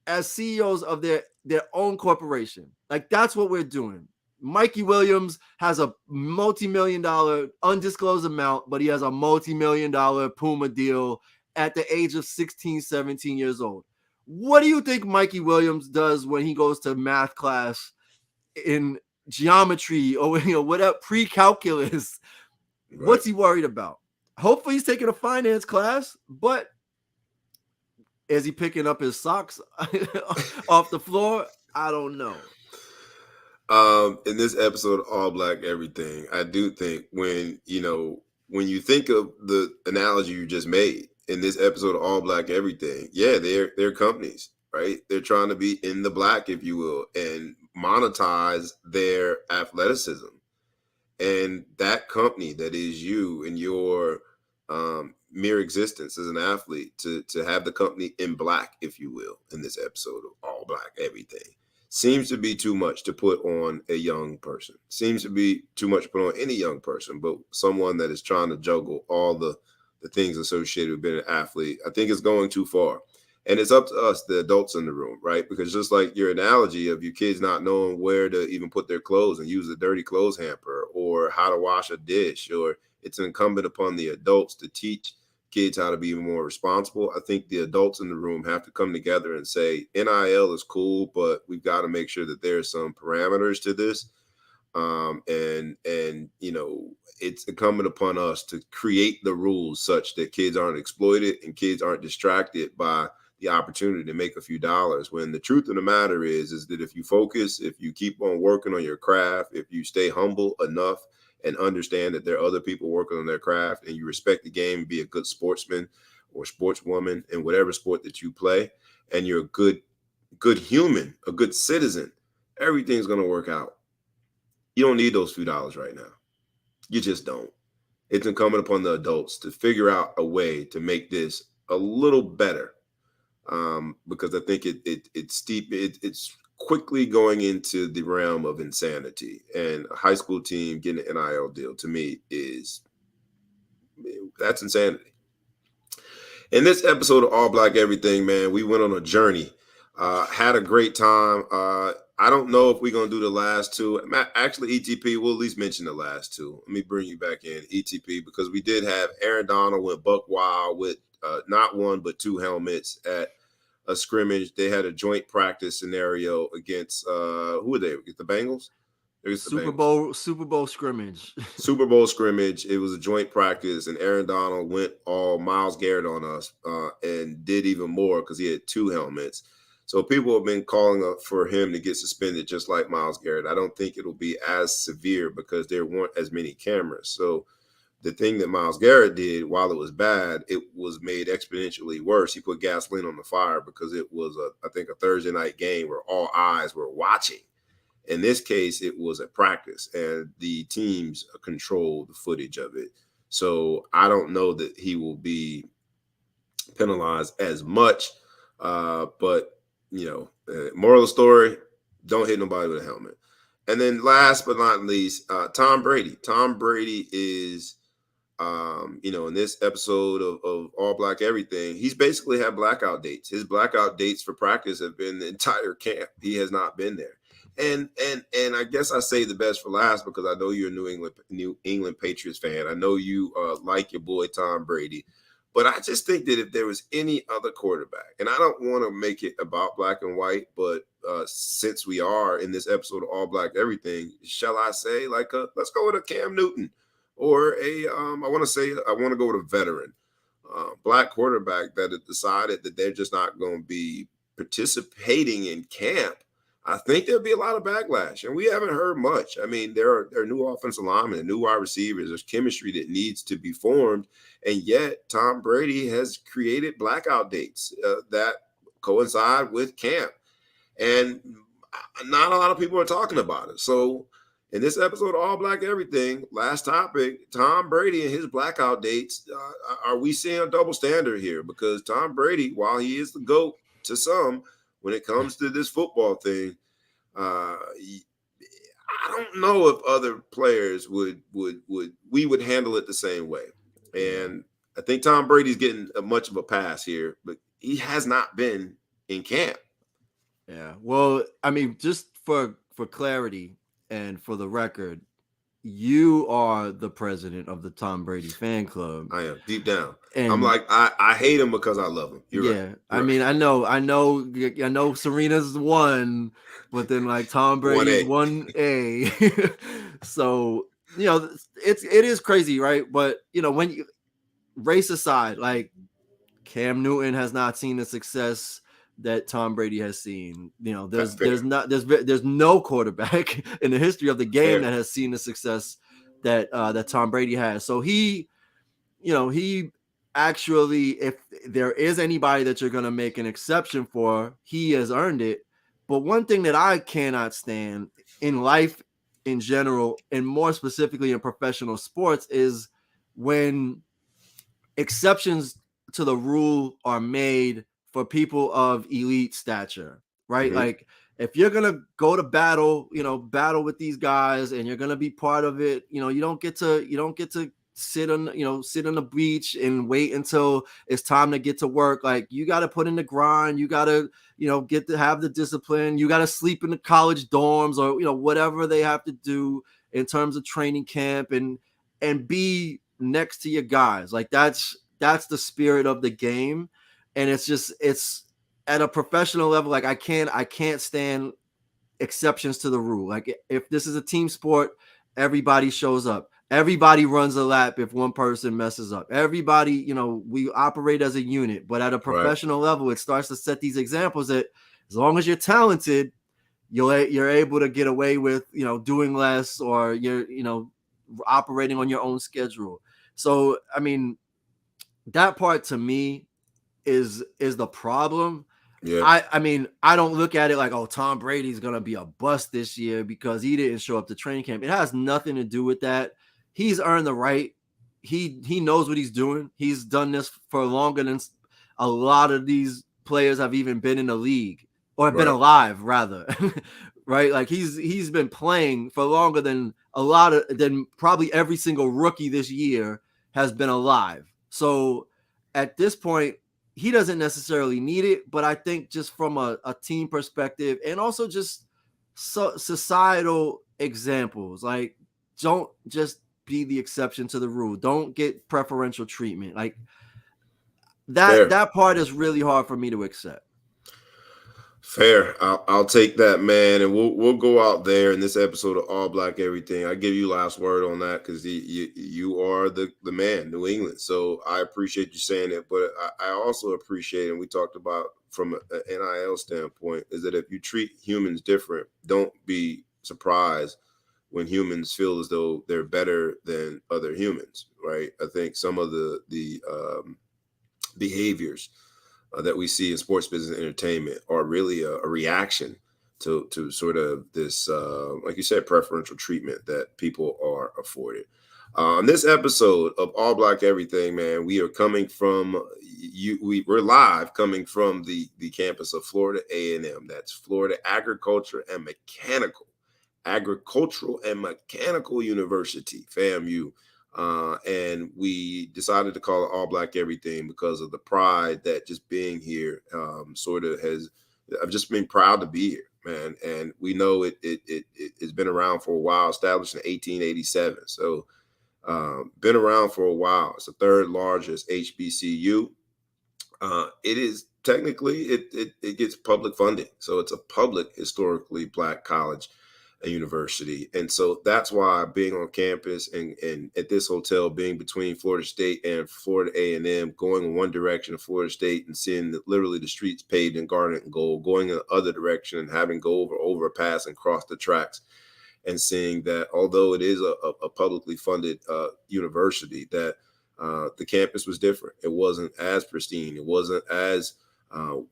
as CEOs of their own corporation. Like, that's what we're doing. Mikey Williams has a multi-million-dollar undisclosed amount, but he has a multi-million-dollar Puma deal at the age of 16, 17 years old. What do you think Mikey Williams does when he goes to math class in geometry or whatever, pre-calculus? Right. What's he worried about? Hopefully he's taking a finance class, but is he picking up his socks off the floor? I don't know. In this episode of All Black Everything, I do think when you think of the analogy you just made in this episode of All Black Everything, yeah, they're companies, right? They're trying to be in the black, if you will, and monetize their athleticism. And that company that is you and your mere existence as an athlete, to have the company in black, if you will, in this episode of All Black Everything, seems to be too much to put on a young person. Seems to be too much to put on any young person, but someone that is trying to juggle all the things associated with being an athlete, I think it's going too far. And it's up to us, the adults in the room, right? Because just like your analogy of your kids not knowing where to even put their clothes and use a dirty clothes hamper, or how to wash a dish, or it's incumbent upon the adults to teach kids how to be even more responsible. I think the adults in the room have to come together and say, NIL is cool, but we've got to make sure that there's some parameters to this. And it's incumbent upon us to create the rules such that kids aren't exploited and kids aren't distracted by the opportunity to make a few dollars, when the truth of the matter is that if you focus, if you keep on working on your craft, if you stay humble enough and understand that there are other people working on their craft, and you respect the game and be a good sportsman or sportswoman in whatever sport that you play, and you're a good human, a good citizen, everything's going to work out. You don't need those few dollars right now. You just don't. It's incumbent upon the adults to figure out a way to make this a little better, because I think it's quickly going into the realm of insanity. And a high school team getting an NIL deal, to me, that's insanity. In this episode of All Black Everything, man, we went on a journey, had a great time. I don't know if we're going to do the last two. Actually, ETP, we'll at least mention the last two. Let me bring you back in, ETP, because we did have Aaron Donald went buck wild with not one but two helmets at a scrimmage. They had a joint practice scenario against who were they? The Bengals? Super Bowl scrimmage. Super Bowl scrimmage. It was a joint practice, and Aaron Donald went all Myles Garrett on us and did even more because he had two helmets. So people have been calling up for him to get suspended, just like Myles Garrett. I don't think it'll be as severe because there weren't as many cameras. So the thing that Myles Garrett did, while it was bad, it was made exponentially worse. He put gasoline on the fire because it was, I think, a Thursday night game where all eyes were watching. In this case, it was a practice, and the teams controlled the footage of it. So I don't know that he will be penalized as much, but moral of the story, don't hit nobody with a helmet. And then last but not least, Tom Brady. Tom Brady is, in this episode of All Black Everything, he's basically had blackout dates. His blackout dates for practice have been the entire camp. He has not been there. And I guess I say the best for last because I know you're a New England Patriots fan. I know you like your boy Tom Brady. But I just think that if there was any other quarterback, and I don't want to make it about black and white, but since we are in this episode of All Black Everything, shall I say, let's go with a Cam Newton or I want to go with a veteran black quarterback that had decided that they're just not going to be participating in camp. I think there'll be a lot of backlash, and we haven't heard much. I mean, there are new offensive linemen and new wide receivers. There's chemistry that needs to be formed, and yet Tom Brady has created blackout dates that coincide with camp, and not a lot of people are talking about it. So in this episode of All Black Everything, last topic, Tom Brady and his blackout dates, are we seeing a double standard here? Because Tom Brady, while he is the GOAT to some, when it comes to this football thing, I don't know if other players would handle it the same way. And I think Tom Brady's getting much of a pass here, but he has not been in camp. Yeah. Well, I mean, just for clarity and for the record, you are the president of the Tom Brady fan club. I am deep down. And I'm like, I hate him because I love him. You're right. I mean, I know Serena's one, but then like Tom Brady's 1A. So, it is crazy, right? But when you race aside, like Cam Newton has not seen the success that Tom Brady has seen. There's no quarterback in the history of the game that has seen the success that Tom Brady has. So he actually, if there is anybody that you're going to make an exception for, he has earned it. But one thing that I cannot stand in life in general, and more specifically in professional sports, is when exceptions to the rule are made for people of elite stature, right? Mm-hmm. Like if you're going to go to battle with these guys and you're going to be part of it, you don't get to sit on the beach and wait until it's time to get to work. Like you got to put in the grind. You got to, get to have the discipline. You got to sleep in the college dorms or, whatever they have to do in terms of training camp and be next to your guys. Like that's the spirit of the game. And it's at a professional level. Like I can't stand exceptions to the rule. Like if this is a team sport, everybody shows up. Everybody runs a lap if one person messes up. Everybody, we operate as a unit. But at a professional level, it starts to set these examples that as long as you're talented, you're able to get away with, doing less, or you're, operating on your own schedule. So, I mean, that part to me is the problem. Yeah. I mean, I don't look at it like, oh, Tom Brady's going to be a bust this year because he didn't show up to training camp. It has nothing to do with that. He's earned the right. He knows what he's doing. He's done this for longer than a lot of these players have even been in the league or have been alive, rather. Right? Like he's been playing for longer than than probably every single rookie this year has been alive. So at this point, he doesn't necessarily need it, but I think just from a team perspective and also just societal examples, like don't just be the exception to the rule. Don't get preferential treatment. Like that part is really hard for me to accept. Fair. I'll take that, man, and we'll go out there in this episode of All Black Everything. I give you last word on that because you are the man, New England. So I appreciate you saying it, but I also appreciate, and we talked about from an NIL standpoint, is that if you treat humans different, don't be surprised when humans feel as though they're better than other humans, right? I think some of the behaviors that we see in sports business and entertainment are really a reaction to sort of this, like you said, preferential treatment that people are afforded. On this episode of All Black Everything, man, we are coming from we're live coming from the campus of Florida A&M. That's Florida Agricultural and Mechanical University, FAMU. And we decided to call it All Black Everything because of the pride that just being here sort of has. I've just been proud to be here, man. And we know it's been around for a while, established in 1887. So been around for a while. It's the third largest HBCU. It is technically, it gets public funding. So it's a public, historically Black college, a university. And so that's why being on campus and at this hotel, being between Florida State and Florida A&M, going in one direction of Florida State and seeing literally the streets paved in garnet and gold, going in the other direction and having go over overpass and cross the tracks, and seeing that although it is a publicly funded university, that the campus was different. It wasn't as pristine. It wasn't as the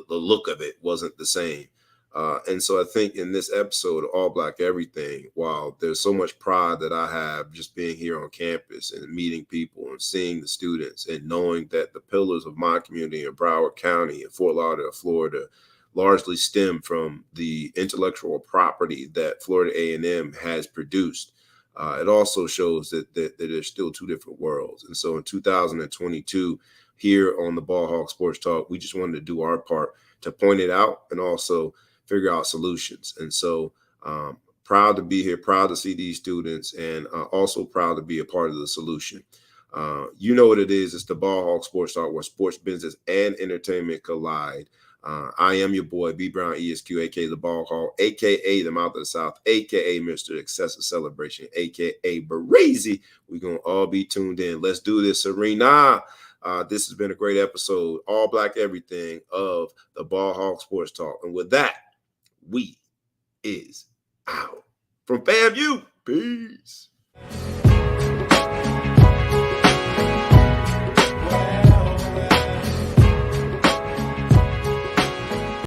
look of it wasn't the same. And so I think in this episode of All Black Everything, while there's so much pride that I have just being here on campus and meeting people and seeing the students and knowing that the pillars of my community in Broward County and Fort Lauderdale, Florida, largely stem from the intellectual property that Florida A&M has produced. It also shows that there's still two different worlds. And so in 2022, here on the Ball Hawk Sports Talk, we just wanted to do our part to point it out and also figure out solutions. And so proud to be here, proud to see these students, and also proud to be a part of the solution. You know what it is. It's the Ball Hawk Sports Talk, where sports, business, and entertainment collide. I am your boy, B Brown ESQ, a.k.a. the Ball Hawk, a.k.a. the Mouth of the South, a.k.a. Mr. Excessive Celebration, a.k.a. Brazy. We're going to all be tuned in. Let's do this, Serena. This has been a great episode, All Black Everything of the Ball Hawk Sports Talk. And with that, we is out. From FAMU, peace.